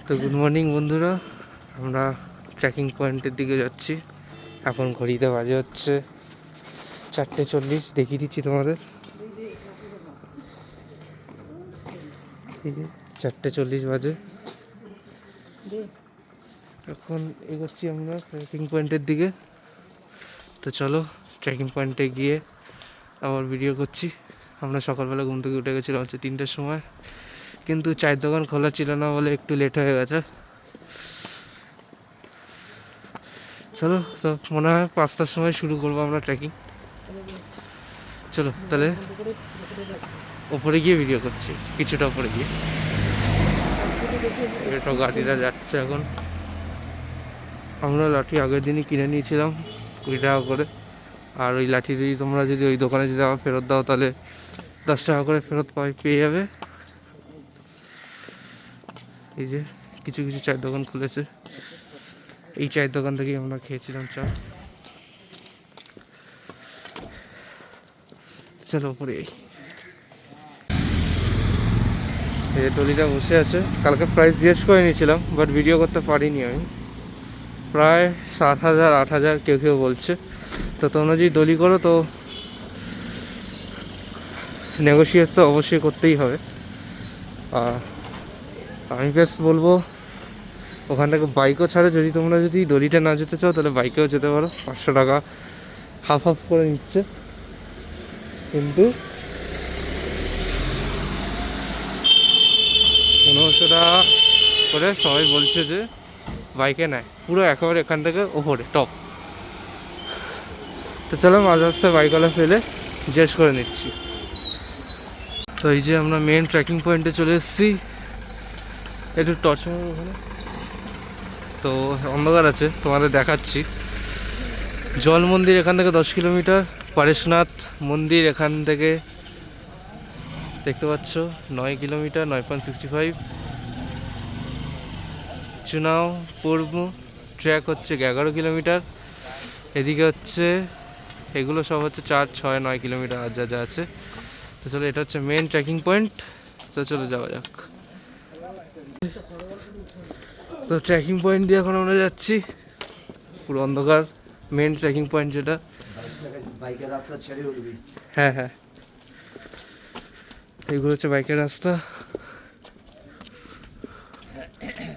তো good morning বন্ধুরা, আমরা ট্রেকিং পয়েন্টের দিকে যাচ্ছি। এখন ঘড়িতে বাজে হচ্ছে 4:40। দেখিয়ে দিচ্ছি তোমাদের, এই যে 4:40 বাজে। এখন এগোচ্ছি আমরা ট্রেকিং পয়েন্টের দিকে। তো চলো ট্রেকিং পয়েন্টে গিয়ে আবার ভিডিও করছি। আমরা সকালবেলা ঘুম থেকে উঠে গেছিলাম হচ্ছে 3টের সময়, কিন্তু চায়ের দোকান খোলা ছিল না বলে একটু লেট হয়ে গেছে। চলো, তো মনে হয় 5টার সময় শুরু করবো আমরা ট্রেকিং। চলো তাহলে ওপরে গিয়ে ভিডিও করছি, কিছুটা ওপরে গিয়ে। সব গাড়িরা যাচ্ছে এখন। আমরা লাঠি আগের দিনই কিনে নিয়েছিলাম 20 টাকা করে, আর ওই লাঠি যদি তোমরা যদি ওই দোকানে যদি আবার ফেরত দাও তাহলে 10 টাকা করে ফেরত পেয়ে যাবে। এই যে কিছু কিছু চায়ের দোকান খুলেছে, এই চায়ের দোকান থেকেই আমরা খেয়েছিলাম চা। চলো উপরে। এই টলিটা বসে আছে, কালকে প্রাইস জিজ্ঞেস করে নিয়েছিলাম বাট ভিডিও করতে পারিনি আমি। প্রায় 7,000 8,000 কেউ কেউ বলছে। তো তোমরা যদি দলি করো তো নেগোশিয়েট তো অবশ্যই করতেই হবে। আমি বেশ বলবো ওখান থেকে বাইকও ছাড়ে, যদি তোমরা যদি দলিটা না যেতে চাও তাহলে বাইকেও যেতে পারো। 500 টাকা হাফ হাফ করে নিচ্ছে, কিন্তু 1500 টাকা করে সবাই বলছে যে বাইকে নেয়, পুরো একেবারে এখান থেকে ওপরে টপ। তো চলো মাঝ রাস্তায় বাইকওয়ালা ফেলে জিজ্ঞেস করে নিচ্ছি। তো এই যে আমরা মেন ট্রেকিং পয়েন্টে চলে এসেছি। একটু টর্চ মারো ওখানে, তো অন্ধকার আছে, তোমাদের দেখাচ্ছি। জল মন্দির এখান থেকে 10 কিলোমিটার। পারেশনাথ মন্দির এখান থেকে দেখতে পাচ্ছ 9 কিলোমিটার, 9.65। চুনাও পূর্ব ট্র্যাক হচ্ছে 11 কিলোমিটার। এদিকে হচ্ছে এগুলো সব হচ্ছে 4, 6, 9 কিলোমিটার আর যা যা আছে। তো চলো, এটা হচ্ছে মেন ট্রেকিং পয়েন্ট। তো চলো যাওয়া যাক। তো ট্রেকিং পয়েন্ট দিয়ে এখন আমরা যাচ্ছি, পুরো অন্ধকার। মেন ট্রেকিং পয়েন্ট যেটা, হ্যাঁ হ্যাঁ, এইগুলো হচ্ছে বাইকের রাস্তা।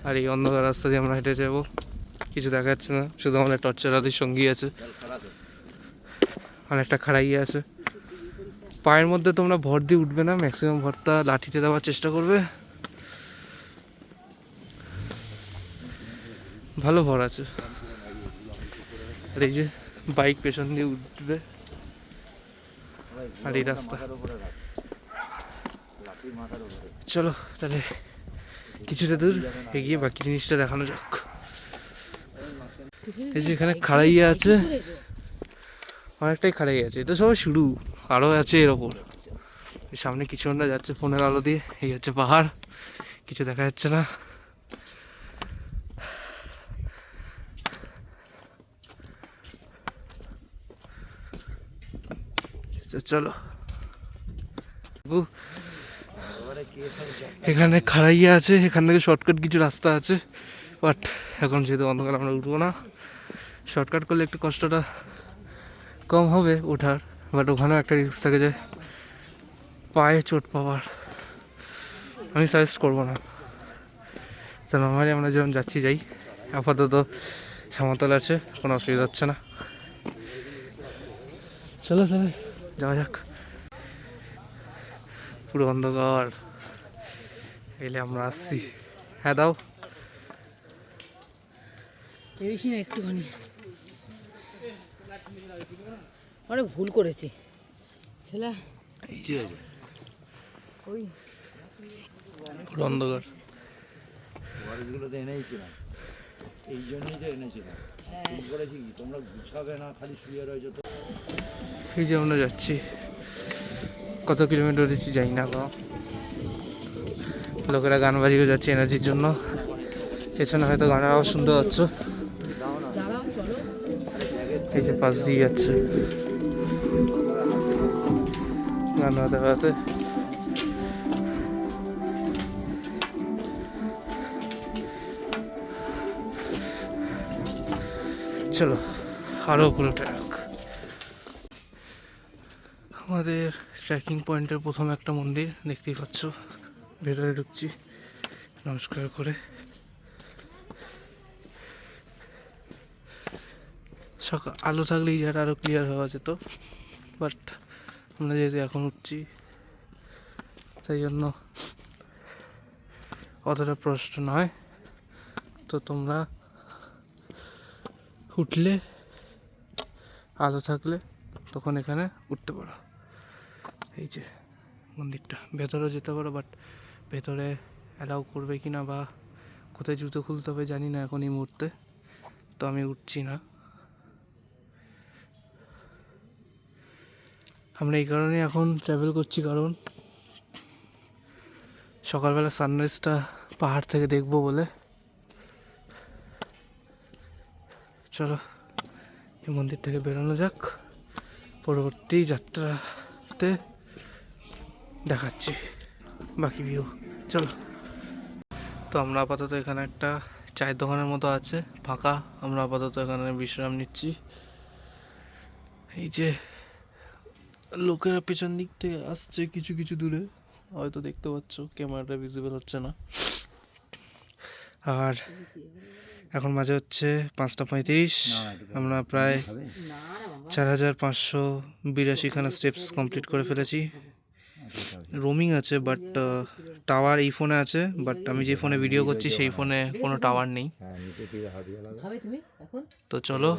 আর এই অন্ধকার রাস্তা দিয়ে আমরা হেঁটে যাবো। কিছু দেখা যাচ্ছে না, শুধু আমাদের টর্চের আলোর সঙ্গী আছে, অনেকটা খাড়াই আছে। পায়ের মধ্যে তোমরা ভর দিয়ে উঠবে না, ম্যাক্সিমাম ভরটা লাঠিতে দেওয়ার চেষ্টা করবে। ভালো ভর আছে। আর এই যে বাইক পেছন দিয়ে উঠবে, আর এই রাস্তা। চলো তাহলে কিছুটা দূর এগিয়ে বাকি জিনিসটা দেখানো যাক। এই যে এখানে খাড়াইয়া আছে, অনেকটাই খাড়াই আছে। এটা সবাই শুরু, আরও আছে এর ওপর। সামনে কিছু না যাচ্ছে ফোনের আলো দিয়ে। এই হচ্ছে পাহাড়, কিছু দেখা যাচ্ছে না। চলো, এখানে খাড়াইয়া আছে, এখান থেকে শর্টকাট কিছু রাস্তা আছে, বাট এখন যেহেতু অন্ধকার আমরা উঠবো না। শর্টকাট করলে একটু কষ্টটা কম হবে ওঠার, বাট ওখানেও একটা রিস্ক থাকে যে পায়ে চোট পাওয়ার। আমি সাজেস্ট করবো না। তো নর্মালি আমরা যেমন যাচ্ছি যাই, আপাতত সমতল আছে, কোনো অসুবিধা হচ্ছে না। চলো তাহলে যাওয়া যাক। পুরো অন্ধকার, এলে আমরা আসছি। হ্যাঁ দাও, বেশি না, একটুখানি। অনেক ভুল করেছি ছেলে। এই যে ওই পুরো অন্ধকার। ওয়ারিসগুলো তো এনেছিলাম, এই জন্যই তো এনেছিলাম। ভুল করেছি কি, তোমরা গুছাবে না, খালি শুয়ে রয়েছে। তো এই যে আমরা যাচ্ছি, কত কিলোমিটার উঠেছি যাই না গো। লোকেরা গান বাজিয়ে যাচ্ছে এনার্জির জন্য, পেছনে হয়তো গানের আওয়াজ শুনতে পাচ্ছ। এই যে পাশ দিয়ে যাচ্ছে গান বাজাতে বাজাতে। চলো আরও উপরে ট্র্যাক। আমাদের ট্রেকিং পয়েন্টের প্রথম একটা মন্দির দেখতেই পাচ্ছ, ভেতরে ঢুকছি নমস্কার করে। সকাল আলো থাকলে এই জায়গাটা আরও ক্লিয়ার হওয়া যেত, বাট আমরা যেহেতু এখন উঠছি তাই জন্য অতটা প্রশ্ন নয়। তো তোমরা উঠলে আলো থাকলে তখন এখানে উঠতে পারো। এই যে মন্দিরটা, ভেতরেও যেতে পারো, বাট ভেতরে অ্যালাউ করবে কি না বা কোথায় জুতো খুলতে হবে জানি না এখন এই মুহূর্তে, তো আমি উঠছি না। আমরা এই কারণে এখন ট্রাভেল করছি কারণ সকালবেলা সানরাইজটা পাহাড় থেকে দেখবো বলে। চলো এই মন্দির থেকে বেরোনো যাক, পরবর্তী যাত্রাতে দেখাচ্ছি বাকি ভিউ। চলো। তো আমরা আপাতত এখানে একটা চায়ের দোকানের মতো আছে ফাঁকা, আমরা আপাতত এখানে বিশ্রাম নিচ্ছি। এই যে লোকেরা পেছন দিক থেকে আসছে কিছু কিছু দূরে, হয়তো দেখতে পাচ্ছ, ক্যামেরাটা ভিজিবল হচ্ছে না। আর এখন মাঝে হচ্ছে 5:35, আমরা প্রায় 4582খানা স্টেপস কমপ্লিট করে ফেলেছি। রোমিং আছে বাট টাওয়ার এই ফোনে আছে, বাট আমি যে ফোনে ভিডিও করছি সেই ফোনে কোনো টাওয়ার নেই। তো চলো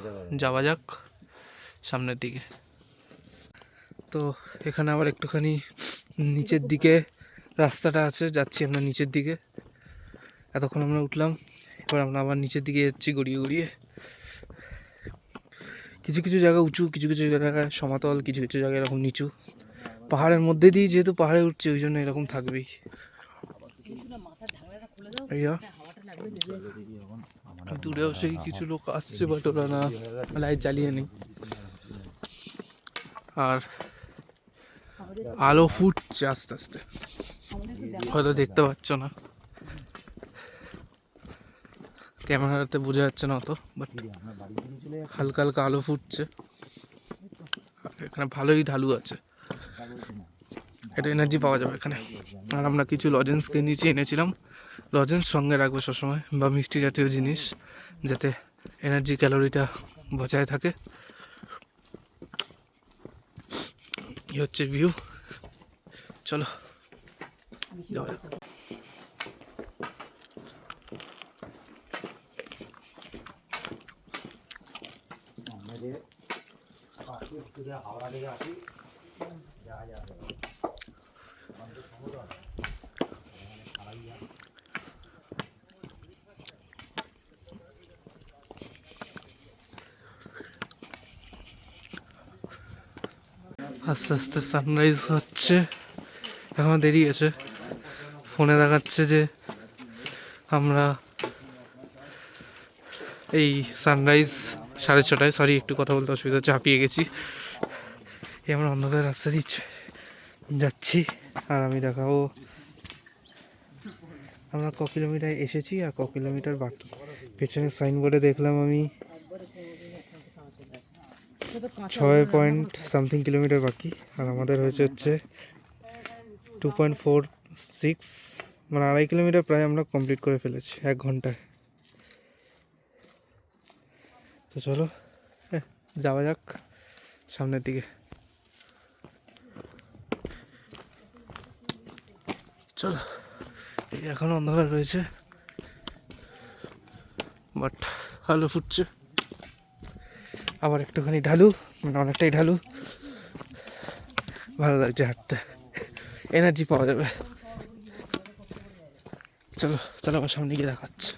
যাওয়া যাক সামনের দিকে। তো এখানে আবার একটুখানি নিচের দিকে রাস্তাটা আছে, যাচ্ছি আমরা নিচের দিকে। এতক্ষণ আমরা উঠলাম, এবার আমরা আবার নিচের দিকে যাচ্ছি গড়িয়ে গড়িয়ে। কিছু কিছু জায়গা উঁচু, কিছু কিছু জায়গায় সমতল, কিছু কিছু জায়গায় এরকম নিচু। পাহাড়ের মধ্যে দিয়ে যেহেতু পাহাড়ে উঠছে ওই জন্য এরকম থাকবেই। দূরেও সেই কিছু লোক আসছে, বাট ওরা না লাইট জ্বালিয়ে নেই। আর আলো ফুটছে আস্তে আস্তে, হয়তো দেখতে পাচ্ছ না, ক্যামেরাতে বোঝা যাচ্ছে না অত, বাট হালকা হালকা আলো ফুটছে। এখানে ভালোই ঢালু আছে, এটা এনার্জি পাওয়া যাবে এখানে। আর আমরা কিছু লজেন্স নিচে এনেছিলাম, লজেন্স সঙ্গে রাখবে সবসময়, বা মিষ্টি জাতীয় জিনিস, যাতে এনার্জি ক্যালোরিটা বজায় থাকে। এই হচ্ছে ভিউ, চলো যাওয়া যাক। আস্তে আস্তে সানরাইজ হচ্ছে, এখনো দেরি আছে। ফোনে দেখাচ্ছে যে আমরা এই সানরাইজ 6:30, সরি একটু কথা বলতে অসুবিধা হচ্ছে, হাঁপিয়ে গেছি। এই আমরা অন্ধকার রাস্তা দিচ্ছি যাচ্ছি, আর আমি দেখাবো আমরা ক কিলোমিটার এসেছি আর ক কিলোমিটার বাকি। পেছনের সাইনবোর্ডে দেখলাম আমি 6 কিলোমিটার বাকি, আর আমাদের হচ্ছে 2.46, মানে 2.5 কিলোমিটার প্রায় আমরা কমপ্লিট করে ফেলেছি 1 ঘন্টায়। তো চলো যাওয়া যাক সামনের দিকে। চলো, এই এখনো অন্ধকার রয়েছে, বাট আলো ফুটছে। আবার একটুখানি ঢালু, মানে অনেকটাই ঢালু, ভালো লাগছে হাঁটতে, এনার্জি পাওয়া যাবে। চলো চলো আবার সামনে গিয়ে দেখাচ্ছে।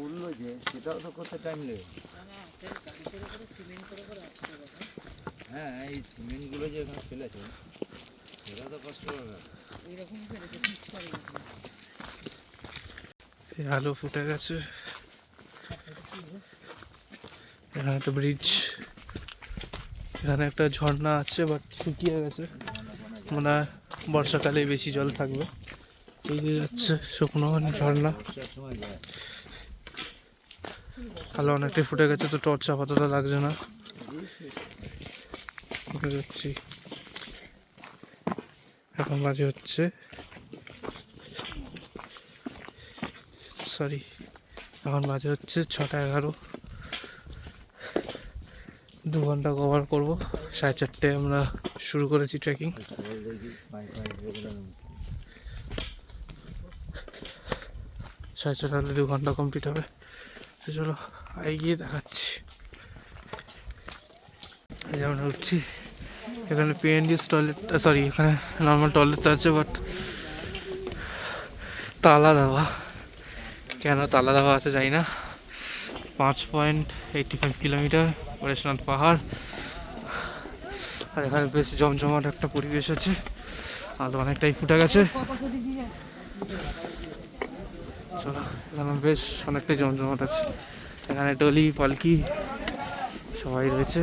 বললো যে সেটাও তো করতে টাইম লেগে হ্যাঁ, এই সিমেন্টগুলো যে এখানে ফেলেছে এরা তো কষ্ট হবে। এরকম ফেলেছে পিচকারি মতো। এই আলু ফুটে গেছে। এখানে একটা ব্রিজ, এখানে একটা ঝর্ণা আছে বাট শুকিয়ে গেছে, মনে হয় বর্ষাকালে বেশি জল থাকবে। এই যে যাচ্ছে শুকনো ঝর্ণা, বর্ষার সময় যায়। আলো অনেকটাই ফুটে গেছে, তো টর্চ আপাতত লাগছে না। উঠে যাচ্ছি, এখন বাজে হচ্ছে এখন বাজে হচ্ছে 6:11। 2 ঘন্টা কভার করবো। 4:30 আমরা শুরু করেছি ট্রেকিং। বল দেখি, পায়ে পায়ে রেগুলার 4:30 হলে 2 ঘন্টা কমপ্লিট হবে। তো চলো এগিয়ে দেখাচ্ছি। এই যে আমরা উঠছি, এখানে পিএনডিএস টয়লেট, সরি এখানে নর্মাল টয়লেট আছে বাট তালা দেওয়া। কেন তালা দেওয়া আছে জানি না। 5.85 কিলোমিটার পরেশনাথ পাহাড়, আর এখানে বেশ জমজমাট একটা পরিবেশ আছে। আলো অনেকটাই ফুটে গেছে। চলো, এখানে বেশ অনেকটাই জমজমাট আছে। এখানে ডলি পালকি সবাই রয়েছে।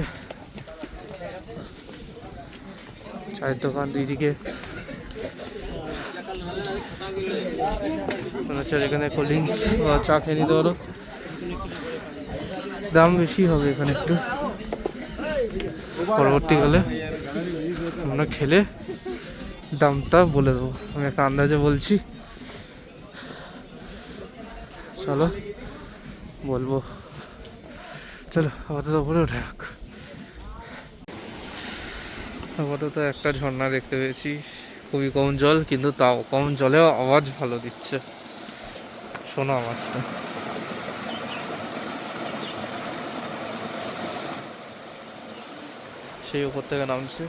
চায়ের দোকান দুই দিকে। এখানে কোল্ড ড্রিঙ্কস বা চা খেয়ে নিতে পারো। দাম বেশি হবে এখানে একটু, পরবর্তীকালে আমরা খেলে দামটা বলে দেবো। আমি একটা আন্দাজে বলছি, চলো বলবো। চলো আপাতত উপরে ওঠে যাক। আপাতত একটা ঝর্ণা দেখতে পেয়েছি, খুবই কম জল, কিন্তু তাও কম জলেও আওয়াজ ভালো দিচ্ছে, শোনো আওয়াজটা। সেই উপর থেকে নামছে,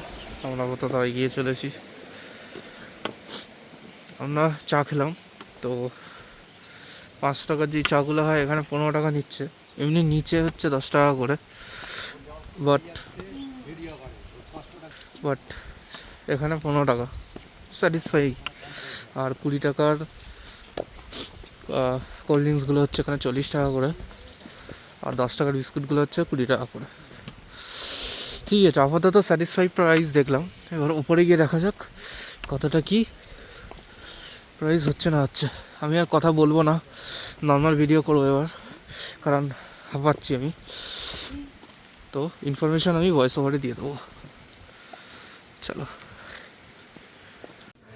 আমরা আপাতত এগিয়ে চলেছি। আমরা চা খেলাম, তো 5 টাকার যে চাগুলো হয় এখানে 15 টাকা নিচ্ছে। এমনি নিচে হচ্ছে 10 টাকা করে, বাট এখানে 15 টাকা স্যাটিসফাই। আর 20 টাকার কোল্ড ড্রিঙ্কসগুলো হচ্ছে এখানে 40 টাকা করে, আর 10 টাকার বিস্কুটগুলো হচ্ছে 20 টাকা করে। ঠিক আছে, আপাতত স্যাটিসফাই প্রাইস দেখলাম। এবার উপরে গিয়ে দেখা যাক কতটা কি প্রাইস হচ্ছে না হচ্ছে। আমি আর কথা বলবো না, নর্মাল ভিডিও করবো এবার, কারণ ভাবছি আমি তো ইনফরমেশান আমি ভয়েস ওভারে দিয়ে দেবো। চলো,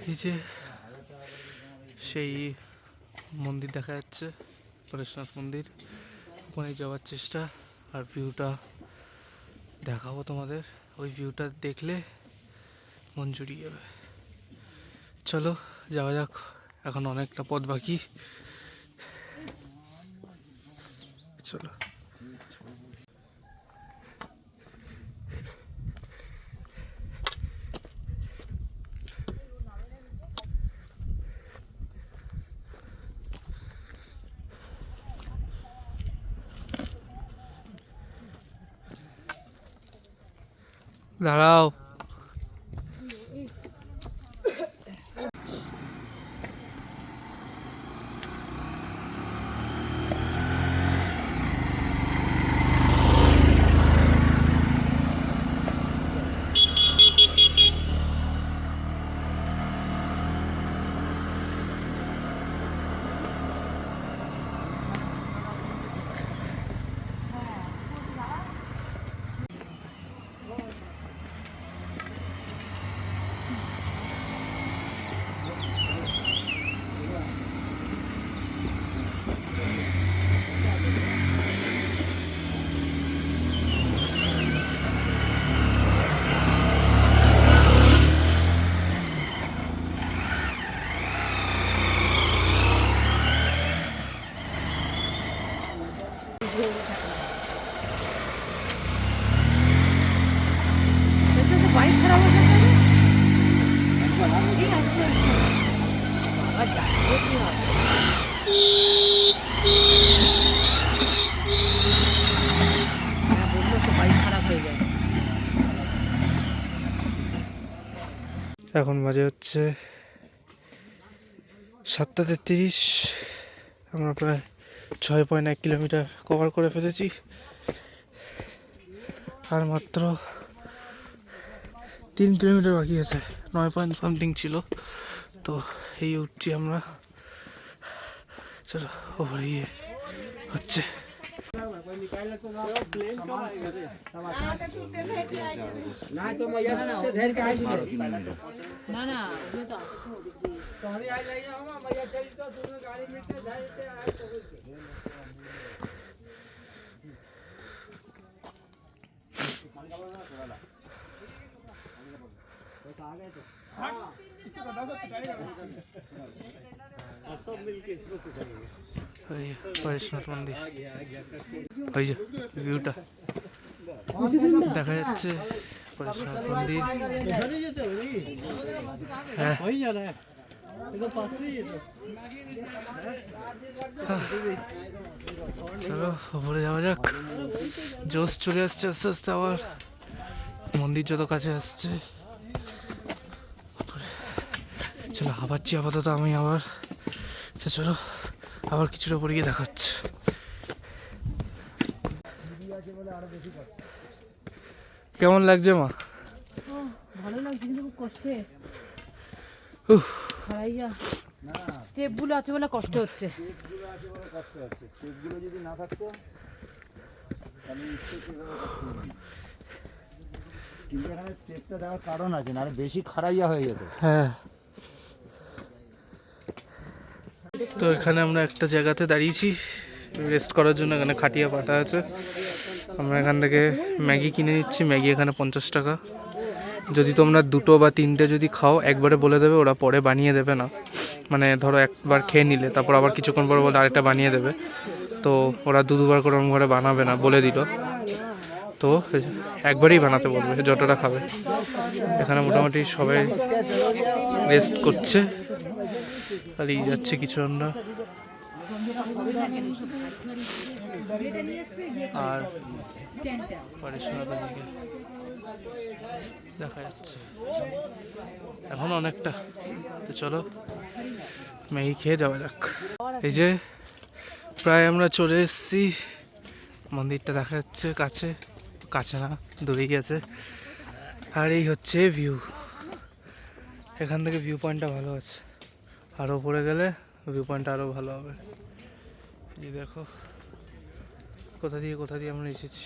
এই যে সেই মন্দির দেখা যাচ্ছে, পরেশনাথ মন্দির, ওখানে যাওয়ার চেষ্টা। আর ভিউটা দেখাবো তোমাদের, ওই ভিউটা দেখলে মন জুড়িয়ে যাবে। চলো যাওয়া যাক, এখন অনেকটা পথ বাকি। চলো, দাঁড়াও। বাইক খারাপ হয়ে যাবে। ঠিক আছে, বাবা যাচ্ছে কি হবে। হ্যাঁ বললো এখন বাজে হচ্ছে 7:33। আমরা প্রায় 6.1 কিলোমিটার কভার করে ফেলেছি, আর মাত্র 3 কিলোমিটার বাকি আছে। 9 ছিল। তো এই উঠছি আমরা। চলো ওপরে গিয়ে হচ্ছে। না না ওগুলো তো আসে ওই পরেশনাথ মন্দির, ওই যে ভিউটা দেখা যাচ্ছে পরেশনাথ মন্দির। হ্যাঁ চলো ওপরে যাওয়া যাক। জোশ চলে আসছে আস্তে আস্তে, আবার মন্দির যত কাছে আসছে। চলো হাঁপাচ্ছি আপাতত আমি আবার। আচ্ছা চলো আবার কিছুটা পরে গিয়ে দেখাচ্ছে। কেমন লাগছে মা? ভালো লাগছে কিন্তু খুব কষ্টে। উফ, খাইয়া স্টেপগুলো আছে বলে কষ্ট হচ্ছে। স্টেপগুলো যদি না থাকতো তাহলে কিন্তু এখানে স্টেপটা দেওয়ার কারণ আছে, নাহলে বেশি খাড়াইয়া হয়ে যেত। হ্যাঁ। তো এখানে আমরা একটা জায়গাতে দাঁড়িয়েছি রেস্ট করার জন্য। এখানে খাটিয়া পাতা আছে। আমরা এখান থেকে ম্যাগি কিনে নিচ্ছি। ম্যাগি এখানে 50 টাকা। যদি তোমরা 2 বা 3টে যদি খাও একবারে বলে দেবে, ওরা পরে বানিয়ে দেবে না। মানে ধরো একবার খেয়ে নিলে তারপর আবার কিছুক্ষণ পরে বলে আরেকটা বানিয়ে দেবে। তো ওরা 2-2বার করে ঘরে বানাবে না বলে দিল। তো একবারেই বানাতে বলবে যতটা খাবে। এখানে মোটামুটি সবাই রেস্ট করছে, চালিয়ে যাচ্ছে কিছু আমরা। আর পরেশনাথের দিকে দেখা যাচ্ছে এখন অনেকটা। তো চলো ম্যাগি খেয়ে যাওয়া যাক। এই যে প্রায় আমরা চলে এসেছি। মন্দিরটা দেখা যাচ্ছে কাছে, কাছে না দূরেই আছে। আর এই হচ্ছে ভিউ। এখান থেকে ভিউ পয়েন্টটা ভালো আছে। আরও উপরে গেলে ভিউ পয়েন্টটা আরও ভালো হবে। এই দেখো কোথা দিয়ে আমরা এসেছি।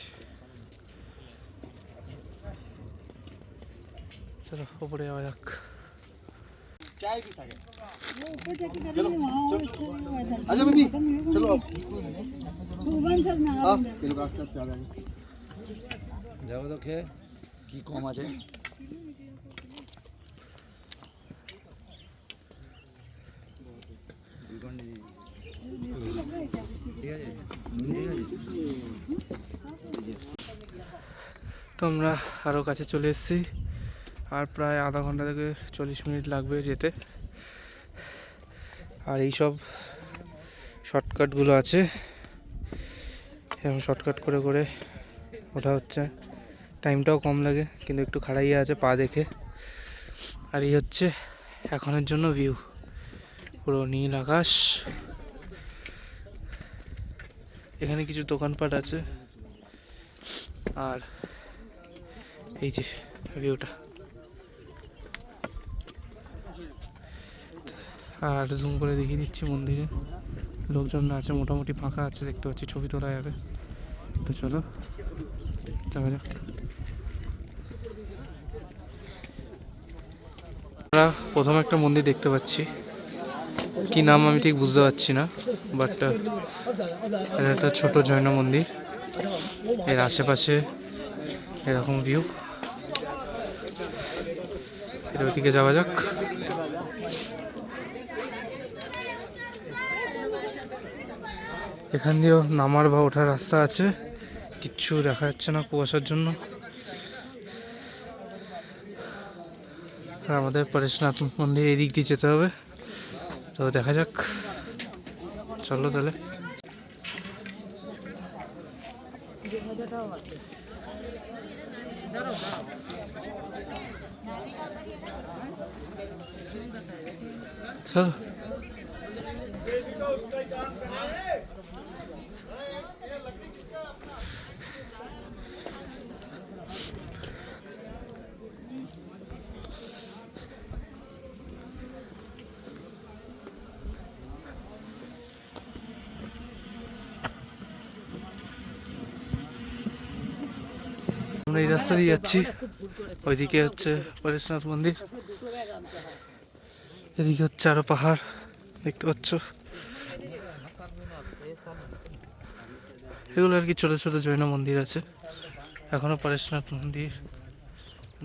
চলো উপরে যাওয়া যাক। আচ্ছা বেবি চলো যাবো তো খেয়ে কি কম আছে। তো আমরা আরও কাছে চলে এসেছি। আর প্রায় আধা ঘন্টা থেকে 40 মিনিট লাগবে যেতে। আর এই সব শর্টকাটগুলো আছে, এবং শর্টকাট করে করে ওঠা হচ্ছে। টাইমটাও কম লাগে, কিন্তু একটু খাড়াইয়া আছে পা দেখে। আর এই হচ্ছে এখনের জন্য ভিউ, পুরো নীল আকাশ। এখানে কিছু দোকানপাট আছে। আর এই যে ভিউটা। আর জুম করে দেখিয়ে দিচ্ছি মন্দিরে লোকজন আছে, মোটামুটি ফাঁকা আছে দেখতে পাচ্ছি, ছবি তোলা যাবে। তো চলো যাওয়া যাক। আমরা প্রথম একটা মন্দির দেখতে পাচ্ছি, কি নাম আমি ঠিক বুঝতে পারছি না, বাট এটা একটা ছোট জৈন মন্দির। এর আশেপাশে এরকম ভিউ। এর ওদিকে যাওয়া যাক। এখান দিয়েও নামার বা ওঠার রাস্তা আছে, কিচ্ছু দেখা যাচ্ছে না কুয়াশার জন্য। আর আমাদের পরেশনাথ মন্দির এই দিক দিয়ে যেতে হবে। তো দেখা যাক, চলো তাহলে। চলো আমরা এই রাস্তা দিয়ে যাচ্ছি, ওইদিকে হচ্ছে পরেশনাথ মন্দির, এদিকে হচ্ছে আরো পাহাড় দেখতে পাচ্ছ। এগুলো আর কি ছোট ছোট জৈন মন্দির আছে, এখনো পরেশনাথ মন্দির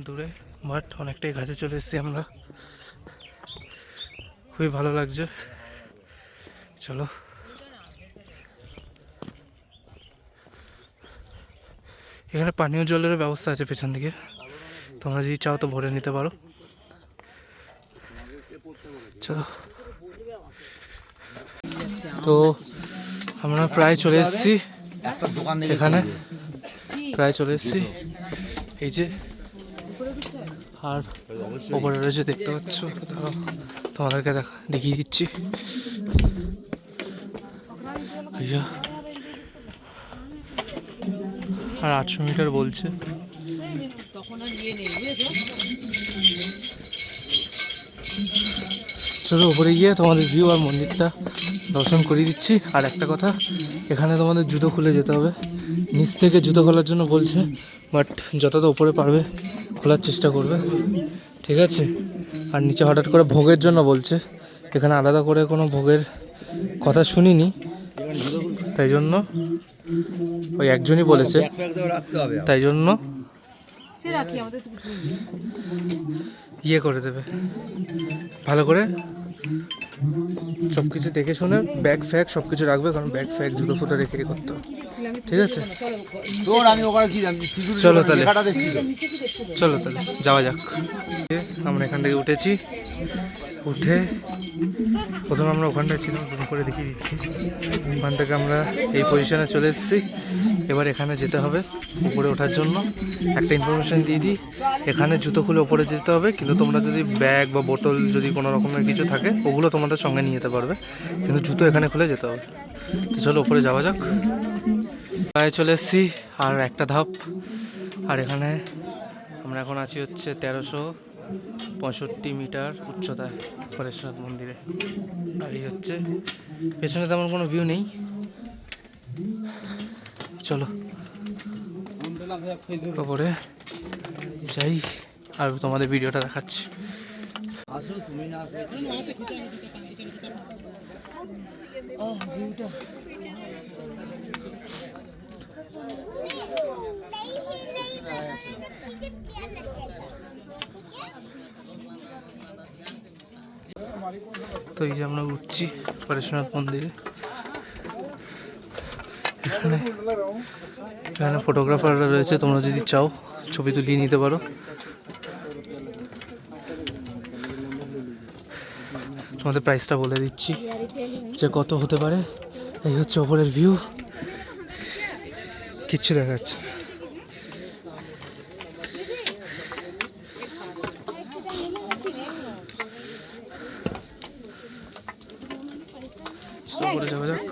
দূরে, বাট অনেকটাই কাছে চলে এসেছি আমরা, খুবই ভালো লাগছে। চলো এখানে পানীয় জলের ব্যবস্থা আছে পেছন দিকে, তোমরা যদি চাও তো ভরে নিতে পারো। চলো, তো আমরা প্রায় চলে এসেছি একটা দোকান থেকে এখানে, প্রায় চলে এসেছি। এই যে আর ওপরে রয়েছে দেখতে পাচ্ছ, দাঁড়াও তোমাদেরকে দেখিয়ে দিচ্ছি। এই যে, আর 800 মিটার বলছে। চলো উপরে গিয়ে তোমাদের ভিউ আর মন্দিরটা দর্শন করিয়ে দিচ্ছি। আর একটা কথা, এখানে তোমাদের জুতো খুলে যেতে হবে, নিচ থেকে জুতো খোলার জন্য বলছে, বাট যতটা উপরে পারবে খোলার চেষ্টা করবে, ঠিক আছে। আর নিচে হঠাৎ করে ভোগের জন্য বলছে, এখানে আলাদা করে কোনো ভোগের কথা শুনিনি, তাই জন্য ওই একজনই বলেছে, রাখতে হবে। তাই জন্য ইয়ে করে দেবে ভালো করে, সব কিছু দেখে শুনে ব্যাগ ফ্যাগ সব কিছু রাখবে, কারণ ব্যাগ ফ্যাগ জুতো ফুটো রেখে করতে হবে, ঠিক আছে। তোর আমি ওখানে কি জানি, চলো তাহলে, লেখাটা দেখছি তো। চলো তাহলে যাওয়া যাক। আমরা এখান থেকে উঠেছি, উঠে প্রথমে আমরা ওখানটায় ছিলাম, জুম করে দেখিয়ে দিচ্ছি। ওখান থেকে আমরা এই পজিশনে চলে এসেছি, এবার এখানে যেতে হবে উপরে ওঠার জন্য। একটা ইনফরমেশান দিয়ে দিই, এখানে জুতো খুলে ওপরে যেতে হবে, কিন্তু তোমরা যদি ব্যাগ বা বোতল যদি কোনো রকমের কিছু থাকে ওগুলো তোমাদের সঙ্গে নিয়ে যেতে পারবে, কিন্তু জুতো এখানে খুলে যেতে হবে। তো চলো উপরে যাওয়া যাক। প্রায় চলে এসেছি, আর একটা ধাপ। আর এখানে আমরা এখন আছি হচ্ছে 1365 মিটার উচ্চতায় পরেশনাথ মন্দিরে। আর এই হচ্ছে পেছনে তেমন কোনো ভিউ নেই, চলো ওপরে যাই আর তোমাদের ভিডিওটা দেখাচ্ছি। আসলে তুমি না আসলে তো এই যে আমরা উঠছি পরেশনাথ মন্দিরে, এখানে ফটোগ্রাফাররা রয়েছে, তোমরা যদি চাও ছবি তুলিয়ে নিতে পারো। তোমাদের প্রাইসটা বলে দিচ্ছি যে কত হতে পারে। এই হচ্ছে ওপরের ভিউ, কিচ্ছু দেখা যাচ্ছে না। উপরে যাওয়া যাক।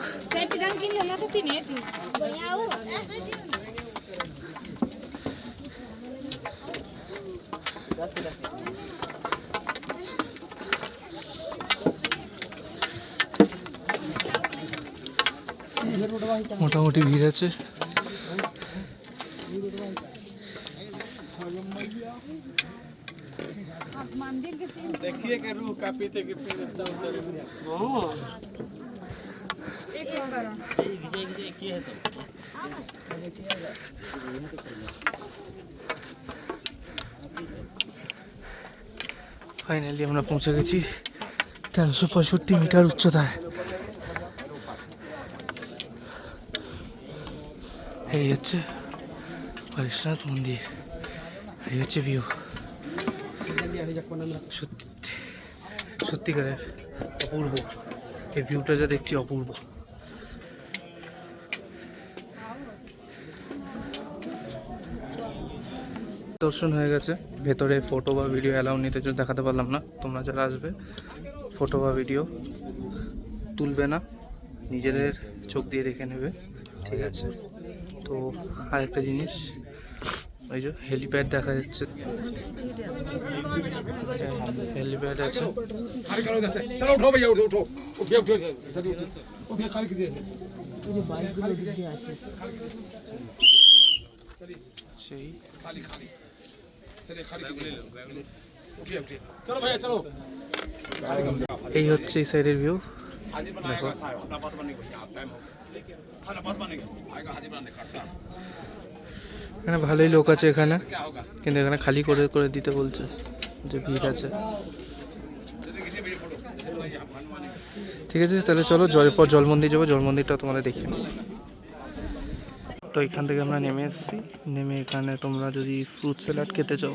মোটামুটি ভিড় আছে। देखिए कि रूह का पीते के पीने ফাইনালি আমরা পৌঁছে গেছি 1365 মিটার উচ্চতায়। এই হচ্ছে পরেশনাথ মন্দির, এই হচ্ছে ভিউ। সত্যি সত্যিকারের অপূর্ব, এই ভিউটা যা দেখছি অপূর্ব। দর্শন হয়ে গেছে। ভেতরে ফটো বা ভিডিও অ্যালাউ নিতে জন্য দেখাতে পারলাম না। তোমরা যারা আসবে ফটো বা ভিডিও তুলবে না, নিজেদের চোখ দিয়ে দেখে নেবে, ঠিক আছে? তো আরেকটা জিনিস, ওই যে হেলিপ্যাড দেখা যাচ্ছে, হেলিপ্যাড আছে। चलो उठो भैया उठो उठो उठिए उठिए उठिए खाली कीजिए এই যে বাইকগুলো দিক দিয়ে আসে। সেই खाली खाली चलिए खाली कीजिए उठिए उठिए चलो भैया चलो এই হচ্ছে এই সাইডের ভিউ। हाजिर बनाएगा साहब अपना बात बनने को टाइम हो गया खाना बात बनेगा आएगा हाजिर बनाने काटता এখানে ভালোই লোক আছে এখানে, क्या होगा কিন্তু এখানে খালি করে করে দিতে বলছে, যে ভিড় আছে। चलिए किसी भैया फोटो आप बनवाने ঠিক আছে, তাহলে চলো পর জল মন্দির যাবো, জল মন্দিরটা তোমাদের দেখিয়ে নেবো। তো এখান থেকে আমরা নেমে এসেছি। নেমে এখানে তোমরা যদি ফ্রুট স্যালাড খেতে চাও,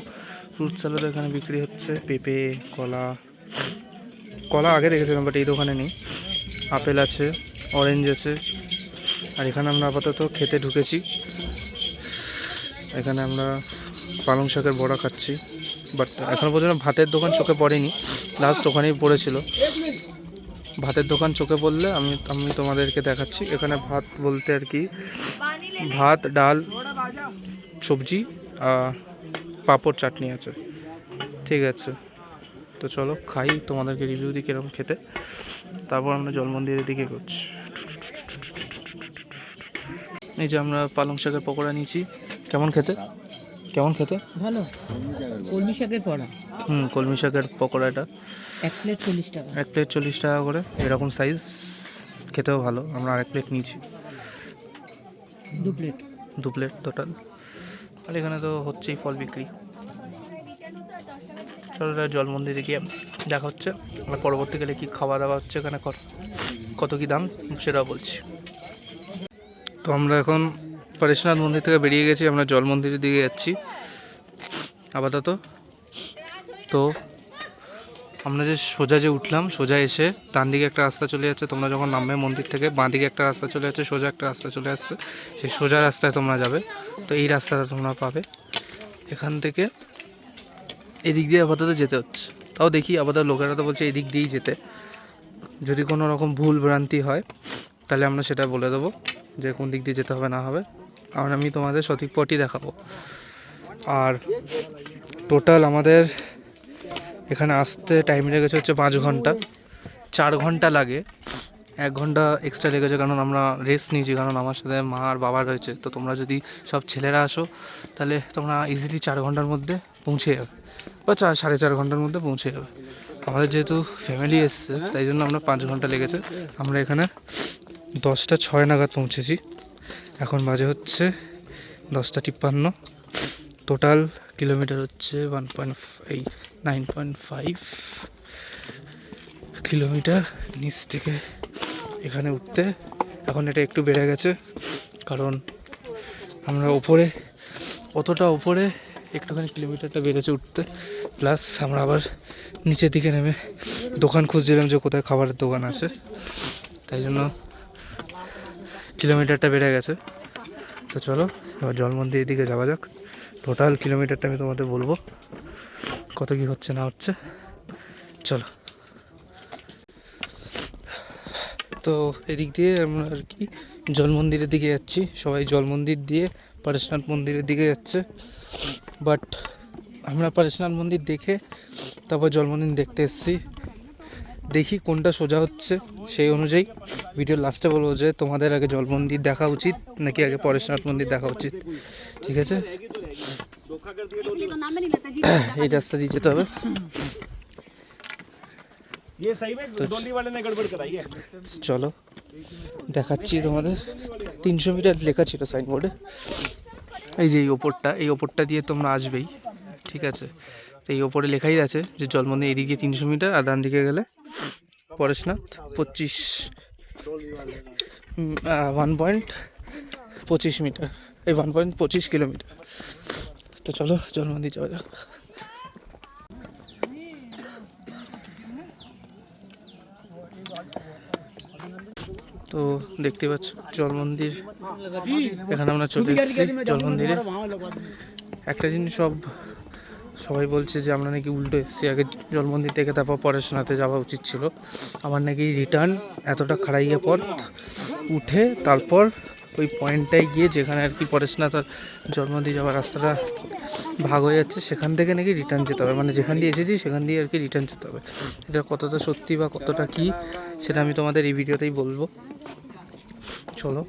ফ্রুট স্যালাড এখানে বিক্রি হচ্ছে। পেঁপে, কলা, কলা আগে দেখেছিলাম বাট এই দোকানে নেই। আপেল আছে, অরেঞ্জ আছে। আর এখানে আমরা আপাতত খেতে ঢুকেছি। এখানে আমরা পালং শাকের বড়া খাচ্ছি, বাট এখনো পর্যন্ত ভাতের দোকান চোখে পড়েনি। লাস্ট ওখানেই পড়েছিল। ভাতের দোকান চোখে পড়লে আমি তোমাদেরকে দেখাচ্ছি। এখানে ভাত বলতে আর কি ভাত, ডাল, সবজি, পাঁপড়, চাটনি আছে, ঠিক আছে? তো চলো খাই, তোমাদেরকে রিভিউ দিই কীরকম খেতে। তারপর আমরা জল মন্দিরের দিকে করছি। এই যে আমরা পালং শাকের পকোড়া নিয়েছি। কেমন খেতে? কেমন খেতে? ভালো। কলমি শাকের পড়া কলমি শাকের পকোড়াটা 1 প্লেট 40 টাকা। 1 প্লেট 40 টাকা করে, এরকম সাইজ, খেতেও ভালো। আমরা আরেক প্লেট নিয়েছি, 2 প্লেট টোটাল। আর এখানে তো হচ্ছেই ফল বিক্রি। চলো জল মন্দিরে গিয়ে দেখা হচ্ছে। আর পরবর্তীকালে কী খাওয়া দাওয়া হচ্ছে এখানে, কত কী দাম সেটাও বলছি। তো আমরা এখন পরেশনাথ মন্দির থেকে বেরিয়ে গেছি, আমরা জল মন্দিরের দিকে যাচ্ছি আপাতত। তো আমরা যে সোজা উঠলাম, সোজা এসে ডান দিকে একটা রাস্তা চলে যাচ্ছে। তোমরা যখন নামবে মন্দির থেকে, বাঁ দিকে একটা রাস্তা চলে যাচ্ছে, সোজা একটা রাস্তা চলে আসছে। সেই সোজা রাস্তায় তোমরা যাবে। তো এই রাস্তাটা তোমরা পাবে। এখান থেকে এদিক দিয়ে আপাতত যেতে হচ্ছে। তাও দেখি আপাতত লোকেরা তো বলছে এদিক দিয়েই যেতে। যদি কোনো রকম ভুল ভ্রান্তি হয় তাহলে আমরা সেটা বলে দেবো যে কোন দিক দিয়ে যেতে হবে না হবে। আর আমি তোমাদের সঠিক পথই দেখাবো। আর টোটাল আমাদের এখানে আসতে টাইম লেগেছে হচ্ছে 5 ঘন্টা। 4 ঘন্টা লাগে, 1 ঘন্টা এক্সট্রা লেগেছে কারণ আমরা রেস্ট নিয়েছি, কারণ আমার সাথে মা আর বাবা রয়েছে। তো তোমরা যদি সব ছেলেরা আসো তাহলে তোমরা ইজিলি 4 ঘন্টার মধ্যে পৌঁছে যাবে, বা 4.5 ঘন্টার মধ্যে পৌঁছে যাবে। আমাদের যেহেতু ফ্যামিলি এসছে তাই জন্য আমরা 5 ঘন্টা লেগেছে। আমরা এখানে 10:06 নাগাদ পৌঁছেছি। এখন বাজে হচ্ছে 10:53। টোটাল কিলোমিটার হচ্ছে 9.5 কিলোমিটার নিচ থেকে এখানে উঠতে। এখন এটা একটু বেড়ে গেছে কারণ আমরা ওপরে, অতটা ওপরে একটুখানি কিলোমিটারটা বেড়েছে উঠতে। প্লাস আমরা আবার নিচের দিকে নেমে দোকান খুঁজছিলাম যে কোথায় খাবারের দোকান আছে, তাই জন্য কিলোমিটারটা বেড়ে গেছে। তো চলো এবার জল মন্দিরের দিকে যাওয়া যাক। টোটাল কিলোমিটারটা আমি তোমাদের বলবো কত কি হচ্ছে না হচ্ছে। চলো। তো এদিক দিয়ে আমরা আর কি জল মন্দিরের দিকে যাচ্ছি। সবাই জল মন্দির দিয়ে পরেশনাথ মন্দিরের দিকে যাচ্ছে। বাট আমরা পরেশনাথ মন্দির দেখে তারপর জল মন্দির দেখতে এসেছি। দেখি কোনটা সোজা হচ্ছে, সেই অনুযায়ী ভিডিওর লাস্টে বলবো যে তোমাদের আগে জল মন্দির দেখা উচিত নাকি আগে পরেশনাথ মন্দির দেখা উচিত, ঠিক আছে? এই রাস্তা দিয়ে যেতে হবে। চলো দেখাচ্ছি তোমাদের। 300 মিটার লেখা ছিল সাইনবোর্ডে। এই যে এই ওপরটা দিয়ে তোমরা আসবেই, ঠিক আছে? তো এই ওপরে লেখাই আছে যে জল মন্দির এদিকে 300 মিটার, আর ডান দিকে গেলে পরেশনাথ 1.25 মিটার, এই 1.25 কিলোমিটার। তো চলো জল মন্দির যাওয়া যাক। তো দেখতে পাচ্ছ জল মন্দির, এখানে আমরা চলে এসেছি জল মন্দিরে। একটা জিনিস সবাই বলছে যে আমরা নাকি উল্টো এসেছি, আগে জল মন্দির থেকে তারপর পরেশনাথে যাওয়া উচিত ছিল। আমার নাকি রিটার্ন এতটা খাড়াইয়ে পথ উঠে তারপর ওই পয়েন্টটায় গিয়ে যেখানে আর কি পরেশনাথ আর জল মন্দির যাওয়ার রাস্তাটা ভাগ হয়ে যাচ্ছে সেখান থেকে নাকি রিটার্ন যেতে হবে, মানে যেখান দিয়ে এসেছি সেখান দিয়ে আর কি রিটার্ন যেতে হবে। এটা কতটা সত্যি বা কতটা কি সেটা আমি তোমাদের এই ভিডিওতেই বলবো। চলো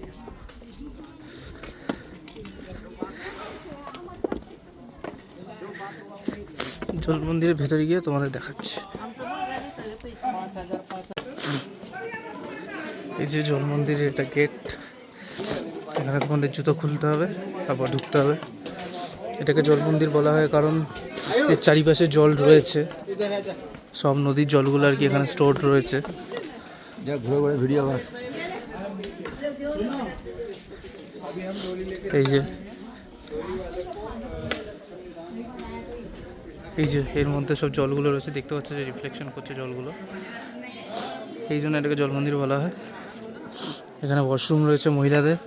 জল মন্দিরের ভেতরে গিয়ে তোমাদের দেখাচ্ছি। এই যে জল মন্দিরের একটা গেট, এখানে তোমাদের জুতো খুলতে হবে তারপর ঢুকতে হবে। এটাকে জল মন্দির বলা হয় কারণ এর চারিপাশে জল রয়েছে, সব নদীর জলগুলো আর কি এখানে স্টোর রয়েছে। যা ঘুরে ঘুরে ভিডিও কর। এই যে এর মধ্যে সব জলগুলো রয়েছে, দেখতে পাচ্ছ যে রিফ্লেকশন করছে জলগুলো, এই জন্য এটাকে জল মন্দির বলা হয়। এখানে ওয়াশরুম রয়েছে মহিলাদের,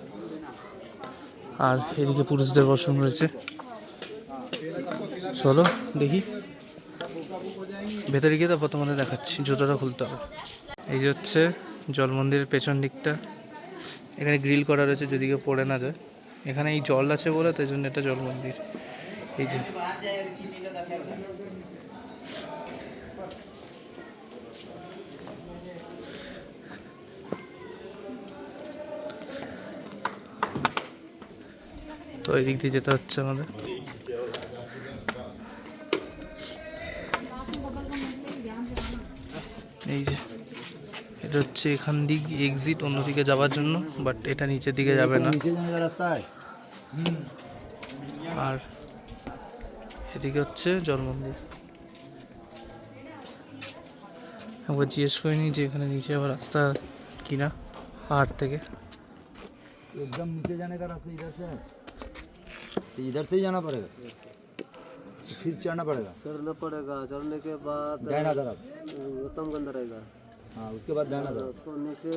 আর এদিকে পুরুষদের ওয়াশরুম রয়েছে। চলো দেখি ভেতরে গিয়ে তারপর তোমাদের দেখাচ্ছি, জুতোটা খুলতে হবে। এই যে হচ্ছে জল মন্দিরের পেছন দিকটা, এখানে গ্রিল করা রয়েছে যেদিকে পড়ে না যায়। এখানে এই জল আছে বলে তাই জন্য এটা জল মন্দির। এই যে তো এই দিক দিয়ে যেতে হচ্ছে আমাদের। এই যে এটা হচ্ছে এখান দিক এক্সিট অন্যদিকে যাওয়ার জন্য, বাট এটা নিচের দিকে যাবে না। আর এদিকে হচ্ছে জল মন্দির। একবার জিজ্ঞেস করিনি যে এখানে নিচে আবার রাস্তা কিনা পাহাড় থেকে। एकदम नीचे जाने का रास्ता इधर से ही जाना पड़ेगा, फिर चढ़ना पड़ेगा। चढ़ना पड़ेगा, चढ़ने के बाद डायना तरफ, गौतम गंध रहेगा। हाँ उसके बाद डायना तरफ। उसको नीचे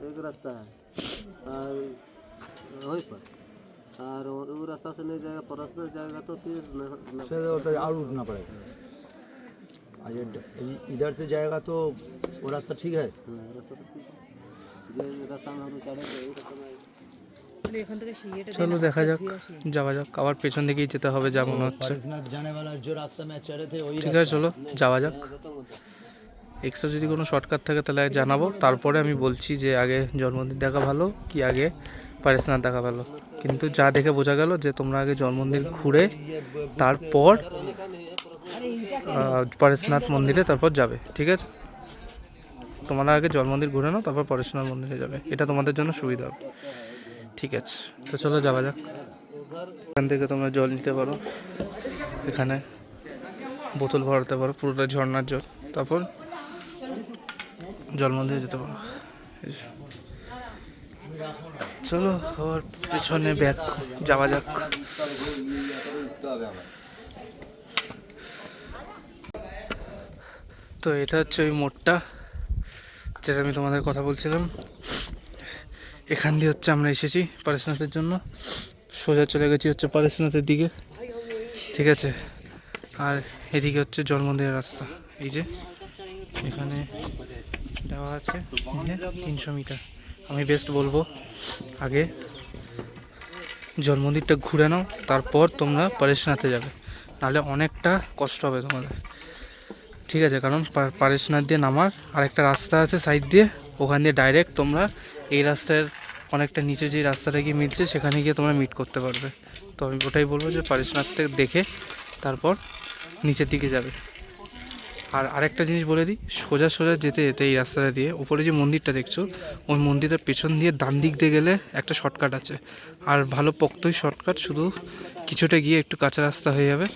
एक रास्ता है और वहीं पर, और वो रास्ता से नहीं जाएगा, परस में जाएगा तो फिर से और उठना पड़ेगा। इधर से जाएगा तो वो रास्ता ठीक है। रास्ता तो ठीक है, जो रास्ता में हम चढ़े वही रास्ता में। চলো দেখা যাক, যাওয়া যাক। আবার পেছন দিকেই যেতে হবে যা মনে হচ্ছে। जाने वाला जो रास्ता में चढ़े थे वही ঠিক আছে চলো যাওয়া যাক। এক্সট্রা যদি কোনো শর্টকাট থাকে তাহলে জানাবো, তারপরে আমি বলছি যে আগে জল মন্দির দেখা ভালো কি আগে পরেশনাথ দেখা ভালো। কিন্তু যা দেখে বোঝা গেল যে তোমরা আগে জল মন্দির ঘুরে তারপর পরেশনাথ মন্দিরে তারপর যাবে, ঠিক আছে? তোমরা আগে জল মন্দির ঘুরে নাও তারপর পরেশনাথ মন্দিরে যাবে, এটা তোমাদের জন্য সুবিধা হবে। ঠিক আছে তো চলো যাওয়া যাক। এখান থেকে তোমরা জল নিতে পারো, এখানে বোতল ভরাতে পারো, পুরোটা ঝর্ণার জল, তারপর জল মন্দিরে যেতে পারো। চলো আবার পেছনে ব্যাক যাওয়া যাক। তো এটা হচ্ছে ওই মোড়টা যেটা আমি তোমাদের কথা বলছিলাম। এখান দিয়ে হচ্ছে আমরা এসেছি পরেশনাথের জন্য, সোজা চলে গেছি হচ্ছে পরেশনাথের দিকে, ঠিক আছে? আর এদিকে হচ্ছে জল মন্দিরের রাস্তা। এই যে এখানে দেওয়া আছে 300 মিটার। আমি বেস্ট বলবো আগে জল মন্দিরটা ঘুরে নাও তারপর তোমরা পরেশনাথে যাবে, নাহলে অনেকটা কষ্ট হবে তোমাদের, ঠিক আছে? কারণ পরেশনাথ দিয়ে নামার আরেকটা রাস্তা আছে সাইড দিয়ে, ওখান দিয়ে ডাইরেক্ট তোমরা এই রাস্তার অনেকটা নিচে যে রাস্তাটা গিয়ে মিলছে সেখানে গিয়ে তোমরা মিট করতে পারবে। তো আমি ওটাই বলবো যে পরেশনাথ থেকে দেখে তারপর নিচের দিকে যাবে। আর আরেকটা জিনিস বলে দিই, সোজা সোজা যেতে যেতে এই রাস্তাটা দিয়ে উপরে যে মন্দিরটা দেখছো ওই মন্দিরের পেছন দিয়ে ডান দিক দিয়ে গেলে একটা শর্টকাট আছে, আর ভালো পোক্তই শর্টকাট, শুধু কিছুটা গিয়ে একটু কাঁচা রাস্তা হয়ে যাবে।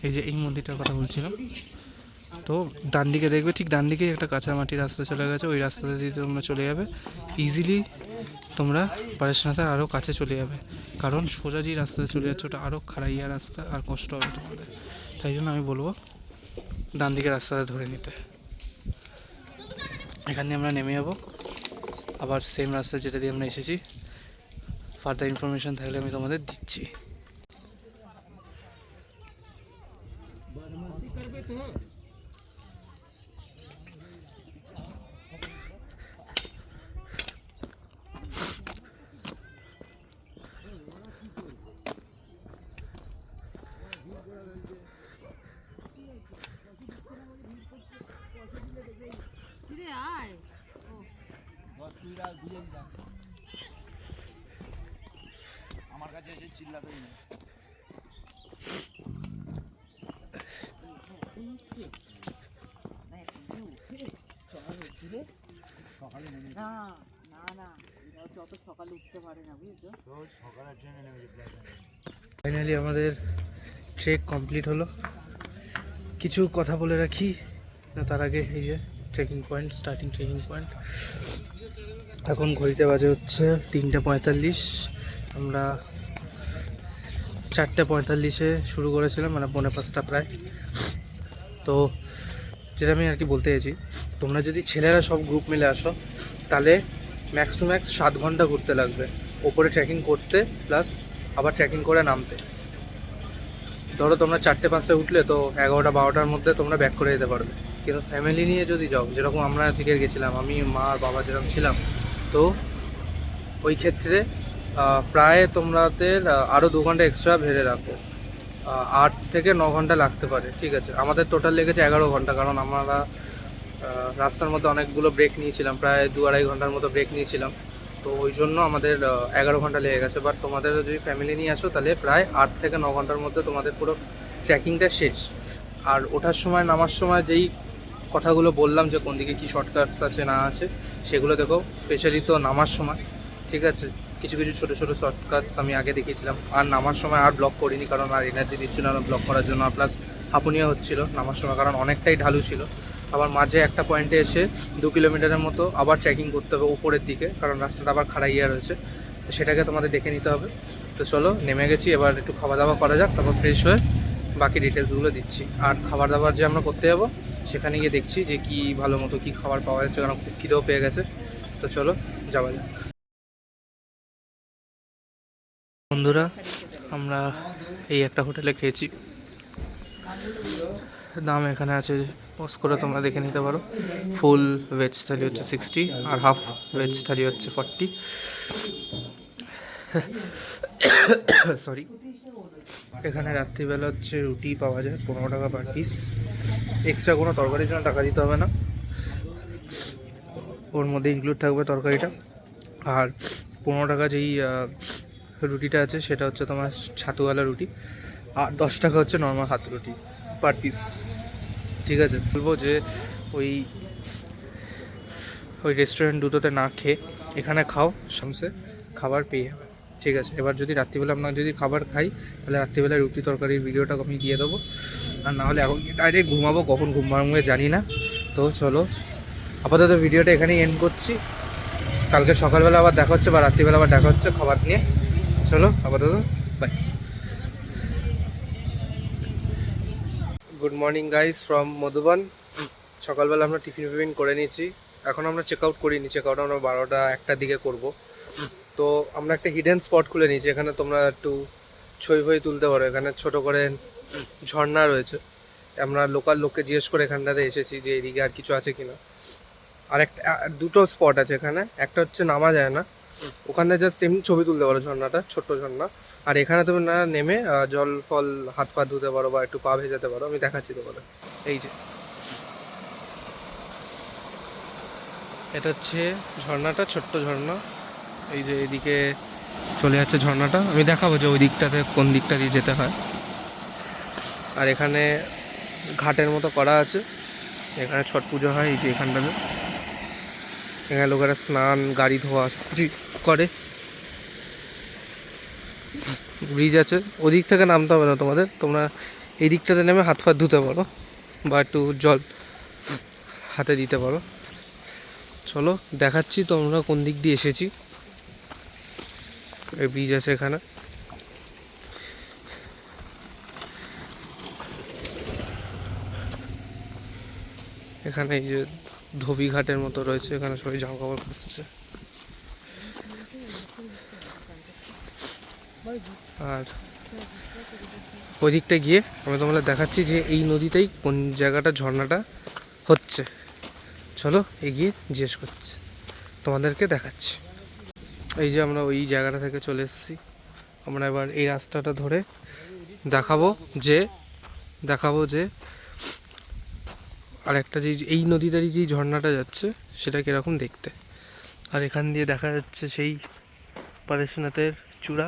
এই যে এই মন্দিরটার কথা বলছিলাম, তো ডান দিকে দেখবে, ঠিক ডান দিকে একটা কাঁচা মাটির রাস্তা চলে গেছে, ওই রাস্তাটা দিয়ে তোমরা চলে যাবে ইজিলি, তোমরা পরেশনাথের আরও কাছে চলে যাবে। কারণ সোজা যে রাস্তাতে চলে যাচ্ছে ওটা আরও খাড়াইয়া রাস্তা, আর কষ্ট হবে তোমাদের। তাই জন্য আমি বলবো ডান দিকে রাস্তাটা ধরে নিতে। এখান দিয়ে আমরা নেমে যাবো আবার সেম রাস্তা যেটা দিয়ে আমরা এসেছি। ফার্দার ইনফরমেশান থাকলে আমি তোমাদের দিচ্ছি। আমার কাছে এসে চিল্লাতেই না। ফাইনালি আমাদের ট্রেক কমপ্লিট হলো। কিছু কথা বলে রাখি না তার আগে, এই যে trekking point, starting trekking point. এখন ঘড়িতে বাজে হচ্ছে 3:45। আমরা 4:45-এ শুরু করেছিলাম, মানে 4:45 প্রায়। তো যেটা আমি আর কি বলতে চাইছি, তোমরা যদি ছেলেরা সব গ্রুপ মিলে আসো তাহলে ম্যাক্স টু ম্যাক্স 7 ঘন্টা ঘুরতে লাগবে ওপরে ট্রেকিং করতে, প্লাস আবার ট্রেকিং করে নামতে। ধরো তোমরা 4:05 উঠলে তো 11টা-12টার মধ্যে তোমরা ব্যাক করে যেতে পারবে। কিন্তু ফ্যামিলি নিয়ে যদি যাও, যেরকম আমরা আজকে গেছিলাম, আমি, মা আর বাবা যেরকম ছিলাম, তো ওই ক্ষেত্রে প্রায় তোমাদের আরও 2 ঘন্টা এক্সট্রা ভেড়ে রাখো। 8 থেকে 9 ঘন্টা লাগতে পারে, ঠিক আছে। আমাদের টোটাল লেগেছে 11 ঘন্টা, কারণ আমরা রাস্তার মধ্যে অনেকগুলো ব্রেক নিয়েছিলাম, প্রায় 2-2.5 ঘন্টার মতো ব্রেক নিয়েছিলাম। তো ওই জন্য আমাদের 11 ঘন্টা লেগে গেছে। বাট তোমাদের যদি ফ্যামিলি নিয়ে আসো তাহলে প্রায় 8 থেকে 9 ঘন্টার মধ্যে তোমাদের পুরো ট্রেকিংটা শেষ। আর ওঠার সময়, নামার সময় যেই কথাগুলো বললাম যে কোন দিকে কী শর্টকাটস আছে না আছে, সেগুলো দেখো। স্পেশালি তো নামার সময়, ঠিক আছে, কিছু কিছু ছোটো ছোটো শর্টকাটস আমি আগে দেখিয়েছিলাম। আর নামার সময় আর ব্লক করিনি, কারণ আর এনার্জি দিচ্ছিল না ব্লক করার জন্য। আর প্লাস হাঁপুনিও হচ্ছিলো নামার সময়, কারণ অনেকটাই ঢালু ছিল। আবার মাঝে একটা পয়েন্টে এসে 2 কিলোমিটারের মতো আবার ট্রেকিং করতে হবে উপরের দিকে, কারণ রাস্তাটা আবার খাড়াইয়া রয়েছে। তো সেটাকে তোমাদের দেখে নিতে হবে। তো চলো, নেমে গেছি, এবার একটু খাওয়া দাওয়া করা যাক, তারপর ফ্রেশ হয়ে বাকি ডিটেলসগুলো দিচ্ছি। আর খাবার দাবার যে আমরা করতে যাবো সেখানে গিয়ে দেখছি যে কি ভালো মতো কী খাবার পাওয়া যাচ্ছে, কারণ খুব খিদেও পেয়ে গেছে। তো চলো যাওয়া যাক। বন্ধুরা, আমরা এই একটা হোটেলে খেয়েছি। দাম এখানে আছে, পজ করে তোমরা দেখে নিতে পারো। ফুল ভেজ থালি হচ্ছে 60, আর হাফ ভেজ থালি হচ্ছে 40। সরি। এখানে রাত্রিবেলা হচ্ছে রুটি পাওয়া যায় 15 টাকা পার পিস। এক্সট্রা কোনো তরকারির জন্য টাকা দিতে হবে না, ওর মধ্যে ইনক্লুড থাকবে তরকারিটা। আর 15 টাকা যেই রুটিটা আছে সেটা হচ্ছে তোমার ছাতুওয়ালা রুটি, আর 10 টাকা হচ্ছে নর্মাল হাত রুটি পার পিস, ঠিক আছে। বলবো যে ওই রেস্টুরেন্ট দুটোতে না খেয়ে এখানে খাও, সামসে খাবার পেয়ে যাবে, ঠিক আছে। এবার যদি রাত্রিবেলা আমরা যদি খাবার খাই তাহলে রাত্রিবেলা রুটি তরকারির ভিডিওটা আমি দিয়ে দেবো। আর নাহলে এখন ডাইরেক্ট ঘুমাবো, কখন ঘুম ভাঙবে জানি না। তো চলো, আপাতত ভিডিওটা এখানেই এন্ড করছি। কালকে সকালবেলা আবার দেখা হচ্ছে, বা রাত্রিবেলা আবার দেখা হচ্ছে খাবার নিয়ে। চলো আপাতত bye. Good morning guys from Madhuban. সকালবেলা আমরা টিফিন করে নিয়েছি। এখন আমরা চেক আউট করিনি, চেক আউট আমরা 12টা-1টার দিকে করব। তো আমরা একটা হিডেন স্পট খুলে নিয়েছি, এখানে তোমরা একটু ছবি তুলতে পারো। এখানে ছোট করে ঝর্ণা রয়েছে। আমরা লোকাল লোককে জিজ্ঞেস করে এখানটাতে এসেছি যে এদিকে আর কিছু আছে কিনা। আর দুটো স্পট আছে এখানে, একটা হচ্ছে নামা যায় না, ওখানে জাস্ট এমনি ছবি তুলতে পারো, ঝর্ণাটা ছোট্ট ঝর্ণা। আর এখানে তুমি না নেমে জল ফল হাত পা ধুতে পারো বা একটু পা ভেজাতে পারো। আমি দেখাচ্ছি তোমাকে, এই যে এটা হচ্ছে ঝর্ণাটা, ছোট্ট ঝর্ণা। এই যে এদিকে চলে যাচ্ছে ঝর্ণাটা, আমি দেখাবো যে ওই দিকটাতে কোন দিকটা দিয়ে যেতে হয়। আর এখানে ঘাটের মতো করা আছে, এখানে ছট পুজো হয়। এই যে এখানটাতে, এখানে লোকেরা স্নান, গাড়ি ধোয়া করে। ব্রিজ আছে, ওদিক থেকে নামতে হবে না তোমাদের, তোমরা এই দিকটাতে নেমে হাত পা ধুতে পারো বা একটু জল হাতে দিতে পারো। চলো দেখাচ্ছি তোমরা কোন দিক দিয়ে এসেছি। এই ব্রিজ আছে এখানে, এখানে এই যে ধোবি ঘাটের মতো রয়েছে, এখানে সবাই জামা কাপড় খুঁজছে। আর ওই দিকটা গিয়ে আমি তোমাদের দেখাচ্ছি যে এই নদীতেই কোন জায়গাটা ঝর্ণাটা হচ্ছে। চলো এগিয়ে জিজ্ঞেস করছি, তোমাদেরকে দেখাচ্ছি। এই যে আমরা ওই জায়গাটা থেকে চলে এসেছি। আমরা এবার এই রাস্তাটা ধরে দেখাবো যে আর একটা যে এই নদীটারই যে ঝর্ণাটা যাচ্ছে সেটা কীরকম দেখতে। আর এখান দিয়ে দেখা যাচ্ছে সেই পারেশনাথের চূড়া।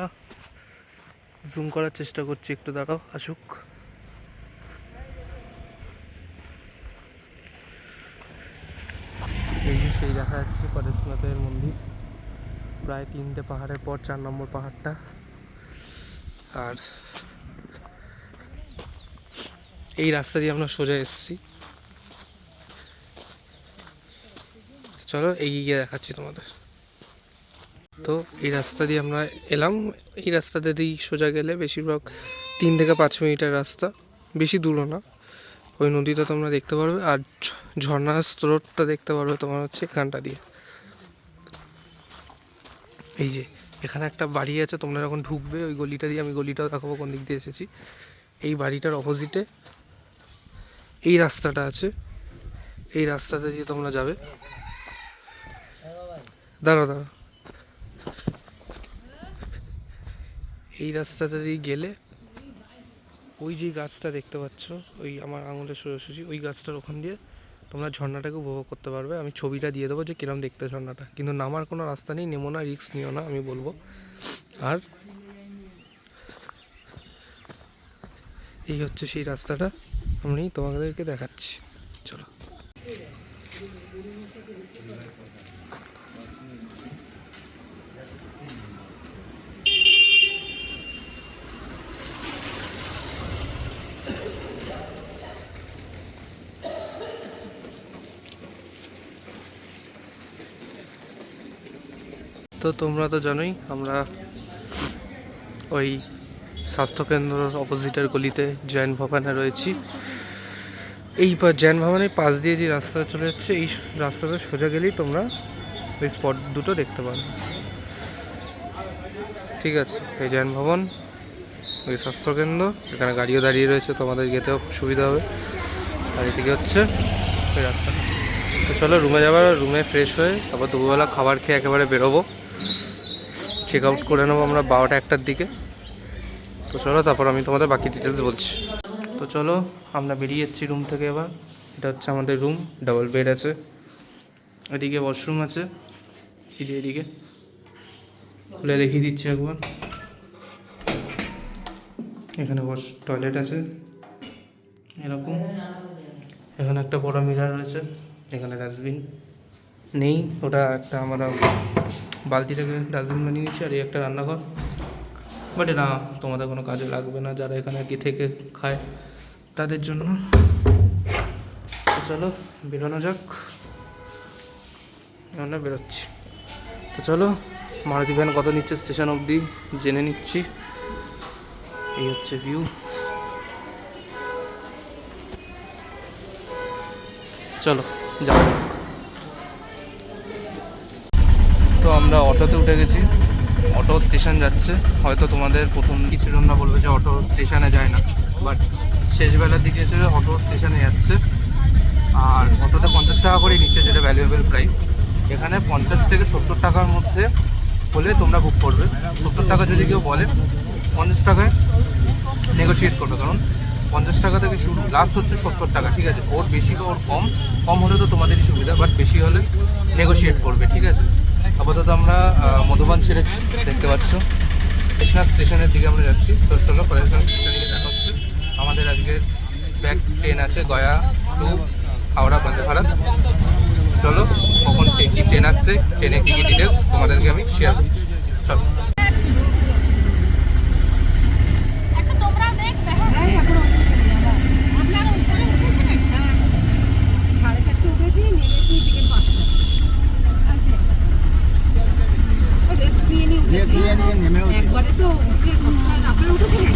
জুম করার চেষ্টা করছি, একটু দাঁড়াও, আসুক। এই যে সেই দেখা যাচ্ছে পারেশনাথের মন্দির, প্রায় 3টে পাহাড়ের পর 4 নম্বর পাহাড়টা। আর এই রাস্তা দিয়ে আমরা সোজা এসেছি। চলো এগিয়ে গিয়ে দেখাচ্ছি তোমাদের। তো এই রাস্তা দিয়ে আমরা এলাম। এই রাস্তাতে দিয়ে সোজা গেলে বেশিরভাগ 3 থেকে 5 মিনিটের রাস্তা, বেশি দূরও না। ওই নদীটা তোমরা দেখতে পারবে, আর ঝর্ণার স্রোতটা দেখতে পারবে তোমার হচ্ছে এখানটা দিয়ে। এই যে এখানে একটা বাড়ি আছে, তোমরা যখন ঢুকবে ওই গলিটা দিয়ে, আমি গলিটাও দেখাবো কোন দিক দিয়ে এসেছি। এই বাড়িটার অপোজিটে এই রাস্তাটা আছে, এই রাস্তাটা দিয়ে তোমরা যাবে। দাঁড়াও, এই রাস্তাটা দিয়ে গেলে ওই যে গাছটা দেখতে পাচ্ছ, ওই আমার আঙুলের সোজাসুজি ওই গাছটার ওখান দিয়ে তোমরা ঝর্ণাটাকে উপভোগ করতে পারবে। আমি ছবিটা দিয়ে দেবো যে কিরম দেখতে ঝর্ণাটা, কিন্তু নামার কোনো রাস্তা নেই, নেমো না, রিস্ক নিও না, আমি বলবো। আর এই হচ্ছে সেই রাস্তাটা, আমি তোমাদেরকে দেখাচ্ছি। চলো। তো তোমরা তো জানোই আমরা ওই স্বাস্থ্যকেন্দ্রের অপোজিটের গলিতে জৈন ভবনে রয়েছি। এই জৈন ভবনের পাশ দিয়ে যে রাস্তা চলে যাচ্ছে, এই রাস্তাটা সোজা গেলেই তোমরা ওই স্পট দুটো দেখতে পারবে। ঠিক আছে, এই জৈন ভবন, ওই স্বাস্থ্যকেন্দ্র, এখানে গাড়িও দাঁড়িয়ে রয়েছে, তোমাদের যেতেও সুবিধা হবে। আর এদিকে হচ্ছে ওই রাস্তা। তো চলো রুমে যাবার, রুমে ফ্রেশ হয়ে তারপর দুপুরবেলা খাবার খেয়ে একেবারে বেরোবো। চেক আউট করে নেবো আমরা 12টা-1টার দিকে। তো চলো তারপর আমি তোমাদের বাকি ডিটেলস বলছি। তো চলো আমরা বেরিয়ে যাচ্ছি রুম থেকে এবার। এটা হচ্ছে আমাদের রুম, ডাবল বেড আছে, এদিকে ওয়াশরুম আছে, এই যে এদিকে খুলে দেখিয়ে দিচ্ছি একবার। এখানে টয়লেট আছে এরকম, এখানে একটা বড় মিরার রয়েছে, এখানে ডাস্টবিন নেই, ওটা একটা আমরা বালতি থেকে ডাস্টবিন বানিয়ে নিচ্ছি। আর এই একটা রান্নাঘর, বাট এটা তোমাদের কোনো কাজে লাগবে না, যারা এখানে কি থেকে খায় তাদের জন্য। তো চলো বেরোনো যাক, আমরা বেরোচ্ছি। তো চলো মারুতি ভ্যান কত নিচ্ছে স্টেশন অবধি জেনে নিচ্ছি। এই হচ্ছে ভিউ। চলো যাওয়া যাক। তো আমরা অটোতে উঠে গেছি, অটো স্টেশন যাচ্ছে। হয়তো তোমাদের প্রথম কিছু জন্য বলবে যে অটো স্টেশনে যায় না, বাট শেষবেলার দিকে এসে অটো স্টেশনে যাচ্ছে। আর অটোতে 50 টাকা করে নিচ্ছে, যেটা ভ্যালুয়েবল প্রাইস। এখানে 50 থেকে 70 টাকার মধ্যে হলে তোমরা বুক করবে। 70 টাকা যদি কেউ বলে 50 টাকায় নেগোশিয়েট করবে, কারণ 50 টাকা থেকে শুরু, লাস্ট হচ্ছে 70 টাকা। ঠিক আছে, ওর বেশি বা ওর কম হলে তো তোমাদেরই সুবিধা, বাট বেশি হলে নেগোশিয়েট করবে। ঠিক আছে, আপাতত আমরা মধুবন ছেড়ে দেখতে পাচ্ছ পারেশনাথ স্টেশনের দিকে আমরা যাচ্ছি। তো চলো পারেশনাথ স্টেশনে দেখা হচ্ছে। আমাদের আজকে ব্যাক ট্রেন আছে গয়া টু হাওড়া বন্দে ভারত। চলো কখন কি ট্রেন আসছে, ট্রেনে কী কী ডিটেলস তোমাদেরকে আমি শেয়ার করছি। চলো। একবারে তো আপনারা উঠেছিলেন।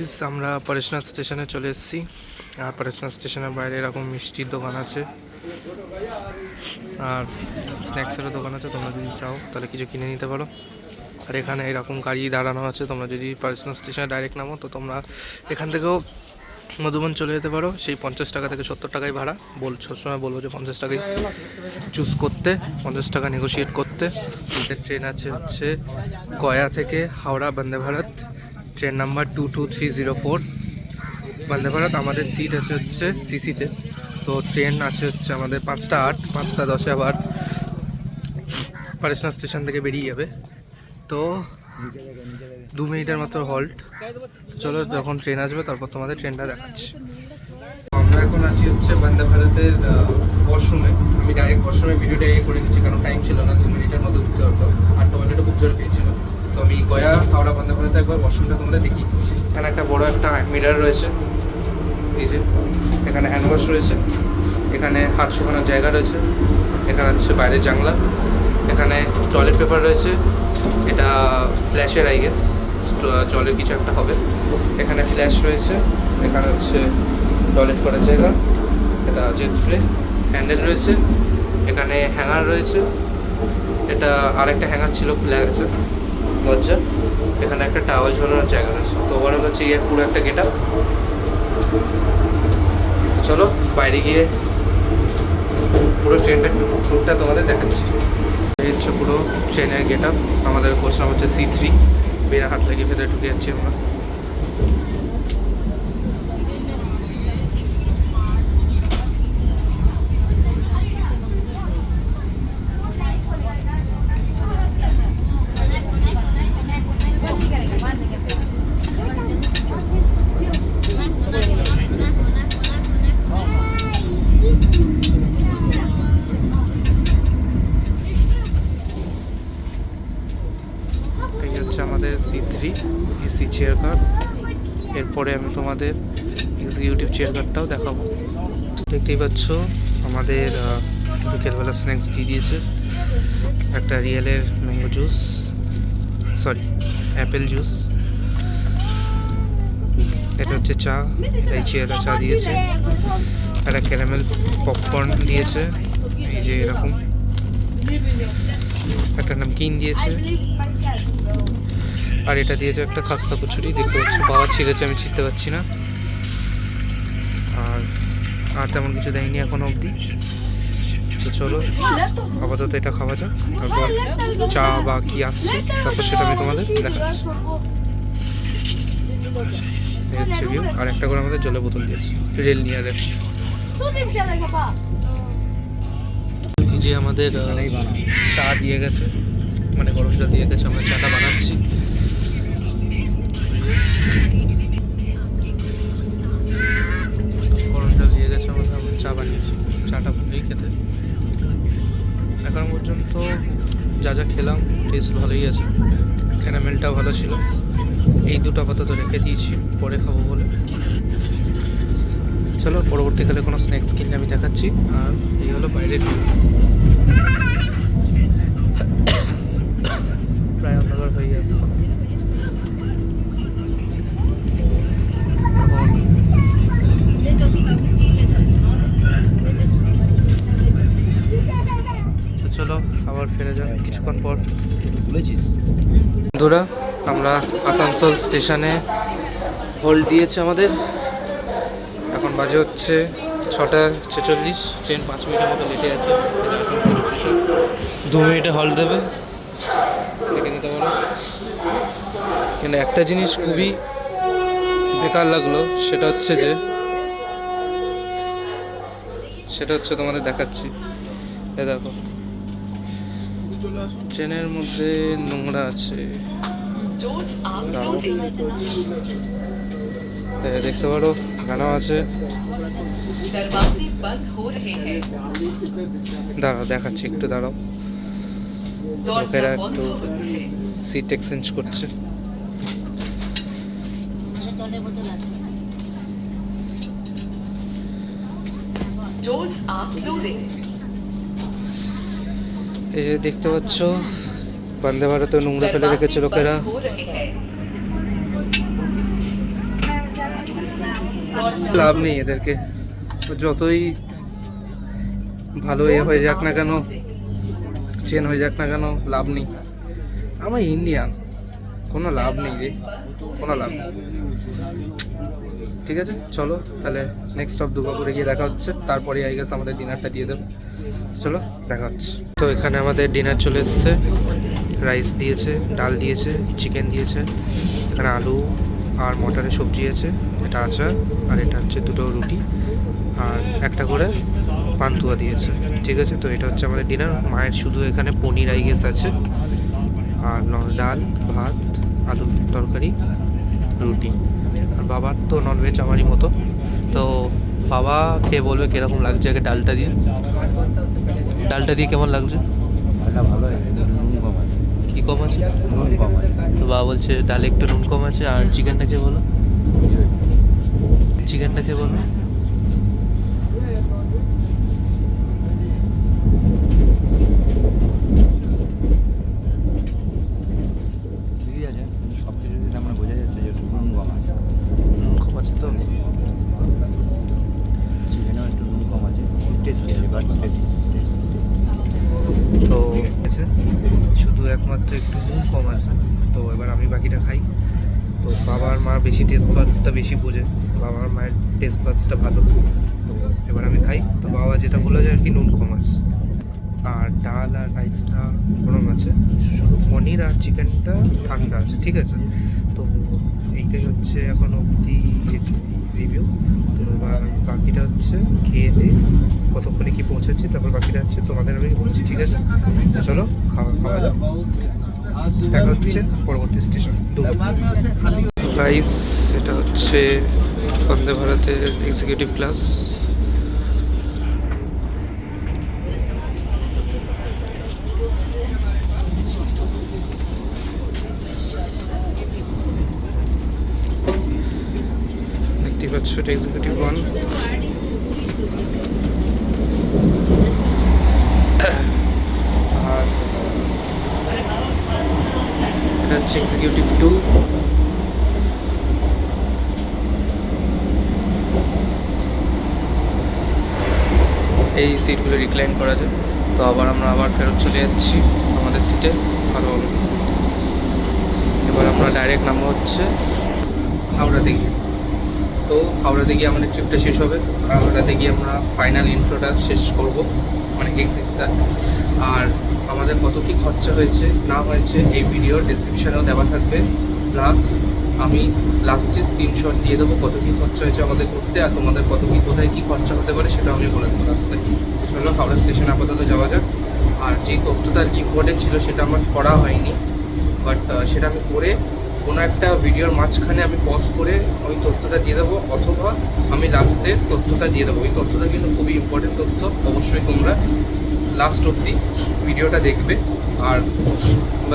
গাইজ আমরা পরেশনাথ স্টেশনে চলে এসেছি। আর পরেশনাথ স্টেশনের বাইরে এরকম মিষ্টির দোকান আছে আর স্ন্যাক্সেরও দোকান আছে, তোমরা যদি চাও তাহলে কিছু কিনে নিতে পারো। আর এখানে এরকম গাড়ি দাঁড়ানো আছে, তোমরা যদি পরেশনাথ স্টেশনে ডাইরেক্ট নামো তো তোমরা এখান থেকেও মধুবন চলে যেতে পারো। সেই 50 টাকা থেকে 70 টাকায় ভাড়া। সবসময় বলবো যে 50 টাকায় চুজ করতে, 50 টাকা নেগোশিয়েট করতে। আমাদের ট্রেন আছে হচ্ছে গয়া থেকে হাওড়া বন্দে ভারত, ট্রেন নাম্বার 22304 বন্দে ভারত। আমাদের সিট আছে হচ্ছে সিসিতে। তো ট্রেন আছে হচ্ছে আমাদের 5টা 8, 5টা 10 আবার পরেশনাথ স্টেশন থেকে বেরিয়ে যাবে। তো 2 মিনিটের মতো হল্ট। চলো যখন ট্রেন আসবে তারপর তোমাদের ট্রেনটা দেখাচ্ছি। আমরা এখন আছি হচ্ছে বন্দে ভারতের ওয়াশরুমে। আমি ডাইরেক্ট ওয়াশরুমে ভিডিওটা করে নিচ্ছি কারণ টাইম ছিল না, 2 মিনিটের মধ্যে উঠতে হতো। আর টয়লেটও খুব জোরে পেয়েছিল। তো আমি গয়া হাওড়া বন্দে ভারতে একবার ওয়াশরুমটা তোমাদের দেখিয়ে দিচ্ছি। এখানে একটা বড় একটা মিরার রয়েছে, এই যে এখানে হ্যান্ড ওয়াশ রয়েছে, এখানে হাত শুকানোর জায়গা রয়েছে, এখানে হচ্ছে বাইরের জানলা, এখানে টয়লেট পেপার রয়েছে, এটা ফ্ল্যাশের আই গেস জলের কিছু একটা হবে। এখানে ফ্ল্যাশ রয়েছে, এখানে হচ্ছে টয়লেট করার জায়গা, এটা জেট স্প্রে, হ্যান্ডেল রয়েছে, এখানে হ্যাঙ্গার রয়েছে, এটা আরেকটা হ্যাঙ্গার ছিল খুলে গেছে দরজা, এখানে একটা টাওয়াল ঝোলানোর জায়গা রয়েছে। তো ওভারঅল হচ্ছে এই পুরো একটা গেট আপ। তো চলো বাইরে গিয়ে পুরো ট্রেনটা ট্যুরটা তোমাদের দেখাচ্ছি। এই হচ্ছে পুরো ট্রেনের গেট আপ। আমাদের কোচ নাম হচ্ছে C3। বেড়াহাট লাগিয়ে ভেতরে ঢুকে যাচ্ছি আমরা। এই হচ্ছে আমাদের C3 এসি চেয়ার কার। এরপরে আমি তোমাদের এক্সিকিউটিভ চেয়ার কারটাও দেখাবো। দেখতেই পাচ্ছ আমাদের বিকেলবেলা স্ন্যাক্স দিয়ে দিয়েছে। একটা রিয়েলের mango juice, sorry apple juice, এটা হচ্ছে চা, এই চেয়ারটা চা দিয়েছে, একটা ক্যারামেল পপকর্ন দিয়েছে, এই যে এরকম একটা নামকিন দিয়েছে, আর এটা দিয়েছে একটা খাস্তা কচুরি। দেখতে পাচ্ছ বাবা ছিঁড়েছে, আমি ছিঁড়তে পারছি না। আর তেমন কিছু দেয়নি এখনো অবধি। তো চলো আপাতত এটা খাওয়া যাক, তারপর চা বা কি আসছে তারপর সেটা আমি তোমাদের দেখাচ্ছি। এই হচ্ছে ভিউ। আর একটা করে আমাদের জলের বোতল দিয়েছে রেল নিয়ারে। এই যে আমাদের চা দিয়ে গেছে, মানে গরম চা দিয়ে গেছে, আমরা চাটা বানাচ্ছি। গরম চা দিয়ে গেছে আমাদের, আমরা চা বানিয়েছি। চাটা ভালোই খেতে, এখন পর্যন্ত যা যা খেলাম টেস্ট ভালোই আছে, ক্যারামেলটা ভালো ছিল। এই দুটো আপাতত রেখে দিয়েছি, পরে খাবো বলে। চলো পরবর্তীকালে কোনো স্ন্যাক্স কিনলে আমি দেখাচ্ছি। আর এই হলো বাইরের ভিউ। প্রায় অন্ধকার হয়ে যাচ্ছে। চলো আবার ফিরে যাক কিছুক্ষণ পর। বলেছিস বন্ধুরা আমরা আসানসোল স্টেশনে হোল্ড দিয়েছে আমাদের। এখন বাজে হচ্ছে 6:46। ট্রেন 5 মিনিটের মতো লেটে আছে। আসানসোল স্টেশন 2 মিনিটে হল্ট দেবে, দেখে নিতে পারো। কিন্তু একটা জিনিস খুবই বেকার লাগলো, সেটা হচ্ছে তোমাদের দেখাচ্ছি। এ দেখো ট্রেনের মধ্যে নোংরা আছে, দেখতে পারো গানা আছে। দাঁড়াও দেখাচ্ছি, একটু দাঁড়াও। লোকেরা একটু সিট এক্সচেঞ্জ করছে। এই যে দেখতে পাচ্ছ বন্দে ভারতে নোংরা ফেলে রেখেছে লোকেরা। লাভ নেই এদেরকে, যতই ভালো হয়ে যাক না কেন, চেন হয়ে যাক না কেন, লাভ নেই। আমার ইন্ডিয়ান, কোনো লাভ নেই রে, কোনো লাভ নেই। ঠিক আছে, চলো তাহলে নেক্সট স্টপ দুর্গাপুরে গিয়ে দেখা হচ্ছে, তারপরে আই গেস আমাদের ডিনারটা দিয়ে দেবো। চলো দেখা হচ্ছে। তো এখানে আমাদের ডিনার চলে এসছে, রাইস দিয়েছে, ডাল দিয়েছে, চিকেন দিয়েছে, এখানে আলু আর মটরের সবজি আছে, এটা আচার, আর এটা হচ্ছে দুটো রুটি আর একটা করে পান্তুয়া দিয়েছে। ঠিক আছে, তো এটা হচ্ছে আমাদের ডিনার। মায়ের শুধু এখানে পনির আই গেস আছে, আর ডাল, ভাত, আলুর তরকারি, রুটি। আর বাবার তো ননভেজ আমারই মতো। তো বাবা খেয়ে বলবে কীরকম লাগছে আগে ডালটা দিয়ে। ডালটা দিয়ে কেমন লাগছে? এটা ভালো হয়েছে, নুন কম আছে। কী কম আছে? নুন কম আছে। তো বাবা বলছে ডালে একটু নুন কম আছে। আর চিকেনটা খেয়ে বলো, চিকেনটা খেয়ে বলো। ঠিকই আছে, কিন্তু সব কিছু দিতে আমরা বোঝা যাচ্ছে যে একটু নুন কম আছে। নুন কম আছে তো? চিকেনেও একটু নুন কম আছে, টেস্টি আছে, বাট তো আছে, শুধু একমাত্র একটু নুন কম আছে। তো এবার আমি বাকিটা খাই। তো বাবার মা বেশি টেস্ট বাডসটা বেশি বোঝে, বাবার মায়ের টেস্ট বাডসটা ভালো। তো এবার আমি খাই। তো বাবা যেটা বললো যে আর কি নুন কম আছে, আর ডাল আর রাইসটা গরম আছে, শুধু পনির আর চিকেনটা ঠান্ডা আছে। ঠিক আছে, তো এইটাই হচ্ছে এখন অবধি রিভিউ। তো এবার বাকিটা হচ্ছে খেয়ে দিয়ে কতক্ষণে কি পৌঁছাচ্ছি, তারপর বাকিটা হচ্ছে তোমাদের আমি বলছি। ঠিক আছে, তো চলো খাওয়া খাওয়া যাক, দেখা হচ্ছে পরবর্তী স্টেশন। গাইস, এটা হচ্ছে বন্দে ভারতের এক্সিকিউটিভ ক্লাস। দেখতেই পাচ্ছ, এটা এক্সিকিউটিভ 1। আর এটা হচ্ছে এক্সিকিউটিভ 2। এই সিটগুলো রিক্লাইন করা যায়। তো আমরা ফেরত চলে যাচ্ছি আমাদের সিটে, কারণ এবার আমরা ডাইরেক্ট নামবো হচ্ছে হাওড়াতে গিয়ে। তো হাওড়াতে গিয়ে আমাদের ট্রিপটা শেষ হবে, আর হাওড়াতে গিয়ে আমরা ফাইনাল ইন্ট্রোটা শেষ করব, মানে এক্সিটটা। আর আমাদের কত কী খরচা হয়েছে না হয়েছে এই ভিডিওর ডিসক্রিপশানেও দেওয়া থাকবে, প্লাস আমি লাস্টে স্ক্রিনশট দিয়ে দেবো কত কী খরচা হয়েছে আমাদের ঘুরতে, আর তোমাদের কত কী কোথায় কী খরচা হতে পারে সেটা আমি বলে দেবো রাস্তায়। চলো হাওড়া স্টেশনে আপাতত যাওয়া যাক। আর যেই তথ্যটা আর কি ইম্পর্টেন্ট ছিল সেটা আমার করা হয়নি, বাট সেটা আমি করে কোনো একটা ভিডিওর মাঝখানে আমি পজ করে ওই তথ্যটা দিয়ে দেবো, অথবা আমি লাস্টের তথ্যটা দিয়ে দেবো। ওই তথ্যটা কিন্তু খুবই ইম্পর্টেন্ট তথ্য, অবশ্যই তোমরা লাস্ট অবধি ভিডিওটা দেখবে। আর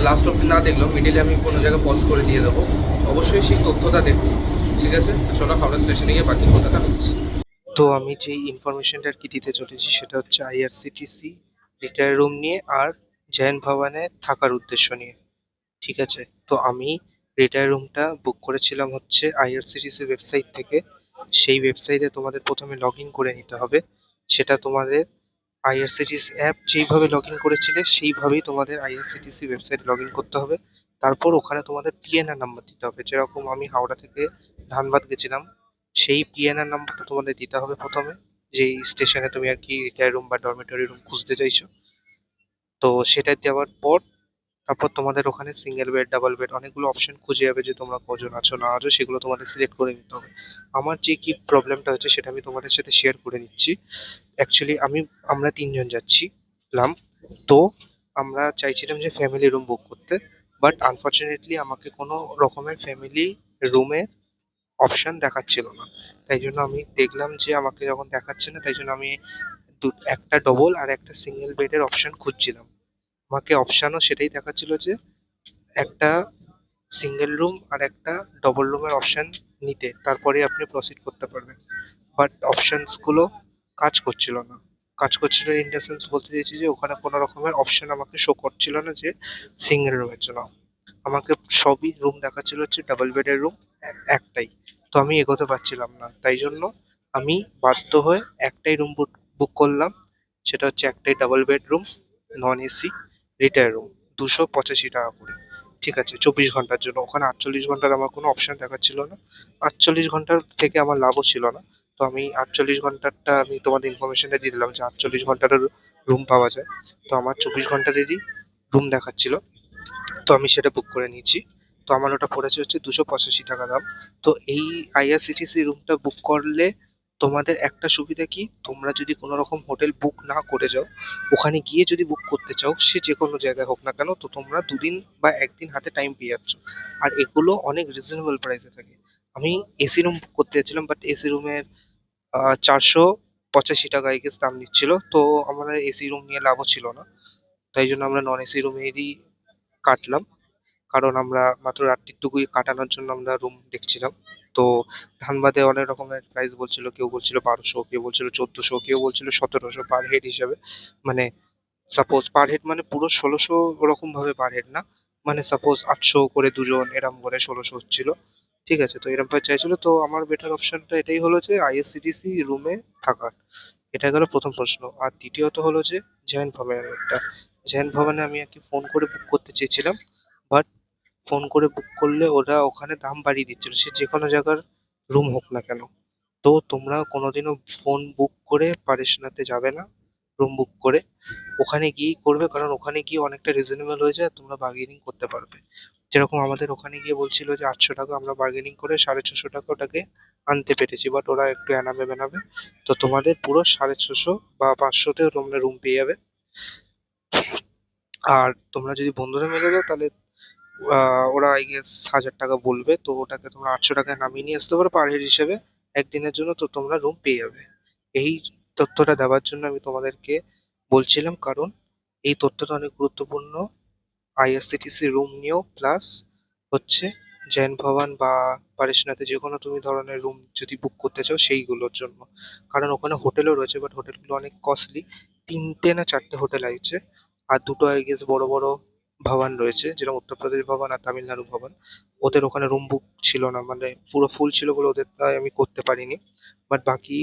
লাস্ট অবধি না দেখলেও মিডিলে আমি কোনো জায়গায় পজ করে দিয়ে দেবো, অবশ্যই সেই তথ্যটা দেখো। ঠিক আছে, তো চলো হাওড়া স্টেশনে গিয়ে বাকি কথাটা হচ্ছে। তো আমি যেই ইনফরমেশনটা আর কি দিতে চলেছি সেটা হচ্ছে আইআরসিটিসি রিটায়ার রুম নিয়ে আর জৈন ভবনে থাকার উদ্দেশ্য নিয়ে। ঠিক আছে, তো আমি রিটায়ার রুমটা বুক করেছিলাম হচ্ছে আইআরসিটিসি ওয়েবসাইট থেকে। সেই ওয়েবসাইটে তোমাদের প্রথমে লগ ইন করে নিতে হবে। সেটা তোমাদের আইআরসিটিসি অ্যাপ যেইভাবে লগ ইন করেছিলে সেইভাবেই তোমাদের আইআরসিটিসি ওয়েবসাইটে লগ ইন করতে হবে। তারপর ওখানে তোমাদের পিএনআর নাম্বার দিতে হবে, যেরকম আমি হাওড়া থেকে ধানবাদ গেছিলাম, সেই পিএনআর নাম্বারটা তোমাদের দিতে হবে প্রথমে, যেই স্টেশনে তুমি আর কি রিটায়ার রুম বা ডরমেটরি রুম খুঁজতে চাইছো। তো সেটা দেওয়ার পর তারপর তোমাদের ওখানে সিঙ্গেল বেড, ডাবল বেড অনেকগুলো অপশন খুঁজে যাবে, যে তোমরা কজন আছো না আছো সেগুলো তোমাদের সিলেক্ট করে নিতে হবে। আমার যে কি প্রবলেমটা হচ্ছে সেটা আমি তোমাদের সাথে শেয়ার করে নিচ্ছি। অ্যাকচুয়ালি আমরা তিনজন যাচ্ছিলাম। তো আমরা চাইছিলাম যে ফ্যামিলি রুম বুক করতে, বাট আনফরচুনেটলি আমাকে কোনো রকমের ফ্যামিলি রুমের অপশন দেখাচ্ছিল না। তাই জন্য আমি দেখলাম যে আমাকে যখন দেখাচ্ছে না, তাই জন্য আমি একটা ডবল আর একটা সিঙ্গেল বেডের অপশন খুঁজছিলাম। আমাকে অপশানও সেটাই দেখাচ্ছিল যে একটা সিঙ্গেল রুম আর একটা ডবল রুমের অপশন নিতে, তারপরে আপনি প্রসিড করতে পারবেন। বাট অপশনসগুলো কাজ করছিল না। কাজ করছিল ইন দ্য সেন্স, বলতে চাইছি যে ওখানে কোনো রকমের অপশন আমাকে শো করছিল না যে সিঙ্গেল রুমের জন্য। আমাকে সবই রুম দেখাচ্ছিল হচ্ছে ডাবল বেডের রুম একটাই। তো আমি এগোতে পারছিলাম না, তাই জন্য আমি বাধ্য হয়ে একটাই রুম বুক করলাম, সেটা হচ্ছে একটাই double bedroom, non AC, retire room, 285 টাকা করে। ঠিক আছে, 24 ঘন্টার জন্য। ওখানে 48 ঘন্টার আমার কোনো অপশন দেখাচ্ছিল না, 48 ঘন্টার থেকে আমার লাভও ছিল না। তো আমি 48 ঘন্টারটা আমি তোমাদের ইনফরমেশনটা দিয়ে দিলাম যে 48 ঘন্টার রুম পাওয়া যায়। তো আমার 24 ঘন্টারেরই রুম দেখাচ্ছিল, তো আমি সেটা বুক করে নিয়েছি। তো আমার ওটা পড়েছে হচ্ছে 285 টাকা দাম। তো এই আইআরসিটিসি রুমটা বুক করলে তোমাদের একটা সুবিধা কি, তোমরা যদি কোনো রকম হোটেল বুক না করে যাও, ওখানে গিয়ে যদি বুক করতে চাও, সে যে কোনো জায়গায় হোক না কেন, তো তোমরা 2 দিন বা 1 দিন হাতে টাইম পেয়ে যাচ্ছ। আর এগুলো অনেক রিজনেবল প্রাইসে থাকে। আমি এসি রুম বুক করতে যাচ্ছিলাম, বাট এসি রুমের 485 টাকা আই গেস দাম নিচ্ছিল। তো আমার এসি রুম নিয়ে লাভও ছিল না, তাই জন্য আমরা নন এসি রুমেরই কাটলাম। কারণ আমরা মাত্র রাত্রিটুকুই কাটানোর জন্য আমরা রুম দেখছিলাম। তো ধানবাদে অনেক রকমের প্রাইস বলছিল, কেউ বলছিল 1200, কেউ বলছিল 1400, কেউ বলছিল 1700 পার হেড হিসাবে। মানে সাপোজ পার হেড মানে পুরো 1600 ওরকম ভাবে পার হেড না, মানে সাপোজ 800 করে দুজন, এরম করে 1600 হচ্ছিল। ঠিক আছে, তো এরম ভাবে চাইছিল। তো আমার বেটার অপশনটা এটাই হলো যে আইএসসিটিসি রুমে থাকার। এটা গেল প্রথম প্রশ্ন। আর দ্বিতীয়ত হলো যে জৈন ভবনের একটা, জৈন ভবনে আমি আর কি ফোন করে বুক করতে চেয়েছিলাম, বাট ফোন করে বুক করলে ওরা ওখানে দাম বাড়িয়ে দিচ্ছিল, সে যে কোনো জায়গার রুম হোক না কেন। তো তোমরা কোনোদিনও ফোন বুক করে পারেশনাতে যাবে না, রুম বুক করে ওখানে গিয়েই করবে, কারণ ওখানে গিয়ে অনেকটা রিজনেবল হয়ে যায়, তোমরা বার্গেনিং করতে পারবে। যেরকম আমাদের ওখানে গিয়ে বলছিল যে 800 টাকা, আমরা বার্গেনিং করে 650 টাকা ওটাকে আনতে পেরেছি, বাট ওরা একটু এনাবে বেনাবে। তো তোমাদের পুরো 650 বা 500-তে তোমরা রুম পেয়ে যাবে। আর তোমরা যদি বন্ধুরা মিলে যাও, তাহলে ওরা আই গেস 1000 টাকা বলবে, তো ওটাকে তোমরা 800 টাকায় নামিয়ে নিয়ে আসতে পারো পার হেড হিসেবে একদিনের জন্য। তো তোমরা রুম পেয়ে যাবে। এই তথ্যটা দেওয়ার জন্য আমি তোমাদেরকে বলছিলাম, কারণ এই তথ্যটা অনেক গুরুত্বপূর্ণ আইআরসিটিসি রুম নিয়েও, প্লাস হচ্ছে জৈন ভবন বা পারেশনাথে যে কোনো তুমি ধরনের রুম যদি বুক করতে চাও সেইগুলোর জন্য। কারণ ওখানে হোটেলও রয়েছে, বাট হোটেলগুলো অনেক কস্টলি। 3টে না 4টে হোটেল আছে, আর দুটো আই গেস বড় বড় ভবন রয়েছে, যেরকম উত্তরপ্রদেশ ভবন আর তামিলনাড়ু ভবন। ওদের ওখানে রুম বুক ছিল না, মানে পুরো ফুল ছিল বলে ওদের তাই আমি করতে পারিনি। বাট বাকি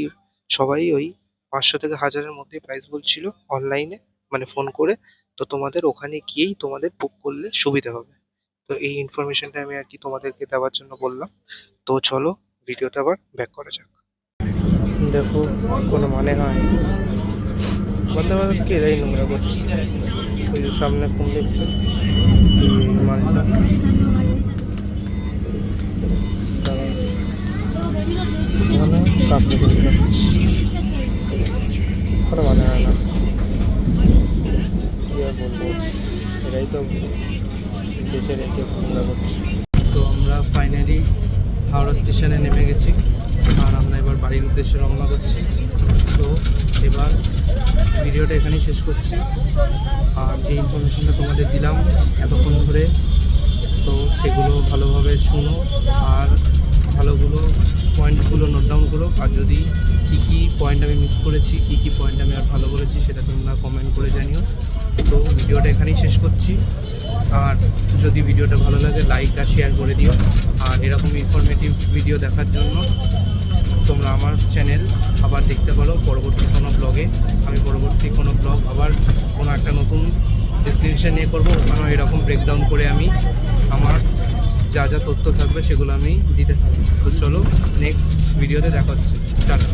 সবাই ওই 500 থেকে 1000-এর মধ্যে প্রাইস বলছিল অনলাইনে, মানে ফোন করে। তো তোমাদের ওখানে গিয়েই তোমাদের বুক করলে সুবিধা হবে। তো এই ইনফরমেশনটা আমি আর কি তোমাদেরকে দেওয়ার জন্য বললাম। তো চলো ভিডিওটা আবার ব্যাক করা যাক। দেখো কোনো মানে হয় বলতে পারো কি, এরাই নোংরা করছে। ওই যে সামনে ফোন দেখছে মানেটা, কোনো মানে হয় না, কি আর বলবো, এরাই তো দেশের একে নোংরা করছে। তো আমরা ফাইনালি হাওড়া স্টেশনে নেমে গেছি, আর আমরা এবার বাড়ির উদ্দেশ্যে রওনা করছি। তো এবার ভিডিওটা এখানেই শেষ করছি। আর যে ইনফরমেশনটা তোমাদের দিলাম এতক্ষণ ধরে, তো সেগুলো ভালোভাবে শুনো, আর ভালোগুলো পয়েন্টগুলো নোট ডাউন করো। আর যদি কী কী পয়েন্ট আমি মিস করেছি, কী কী পয়েন্ট আমি আর ভালো করেছি, সেটা তোমরা কমেন্ট করে জানিও। তো ভিডিওটা এখানেই শেষ করছি। আর যদি ভিডিওটা ভালো লাগে লাইক আর শেয়ার করে দিও। আর এরকম ইনফরমেটিভ ভিডিও দেখার জন্য তোমরা আমার চ্যানেল আবার দেখতে পারো পরবর্তী কোনো ব্লগে। আমি পরবর্তী কোনো ব্লগ আবার কোনো একটা নতুন ডেসক্রিপশন নিয়ে করবো, ওখানেও এরকম ব্রেকডাউন করে আমি আমার যা যা তথ্য থাকবে সেগুলো আমি দিতে থাকবো। তো চলো নেক্সট ভিডিওতে দেখা হচ্ছে, টাটা।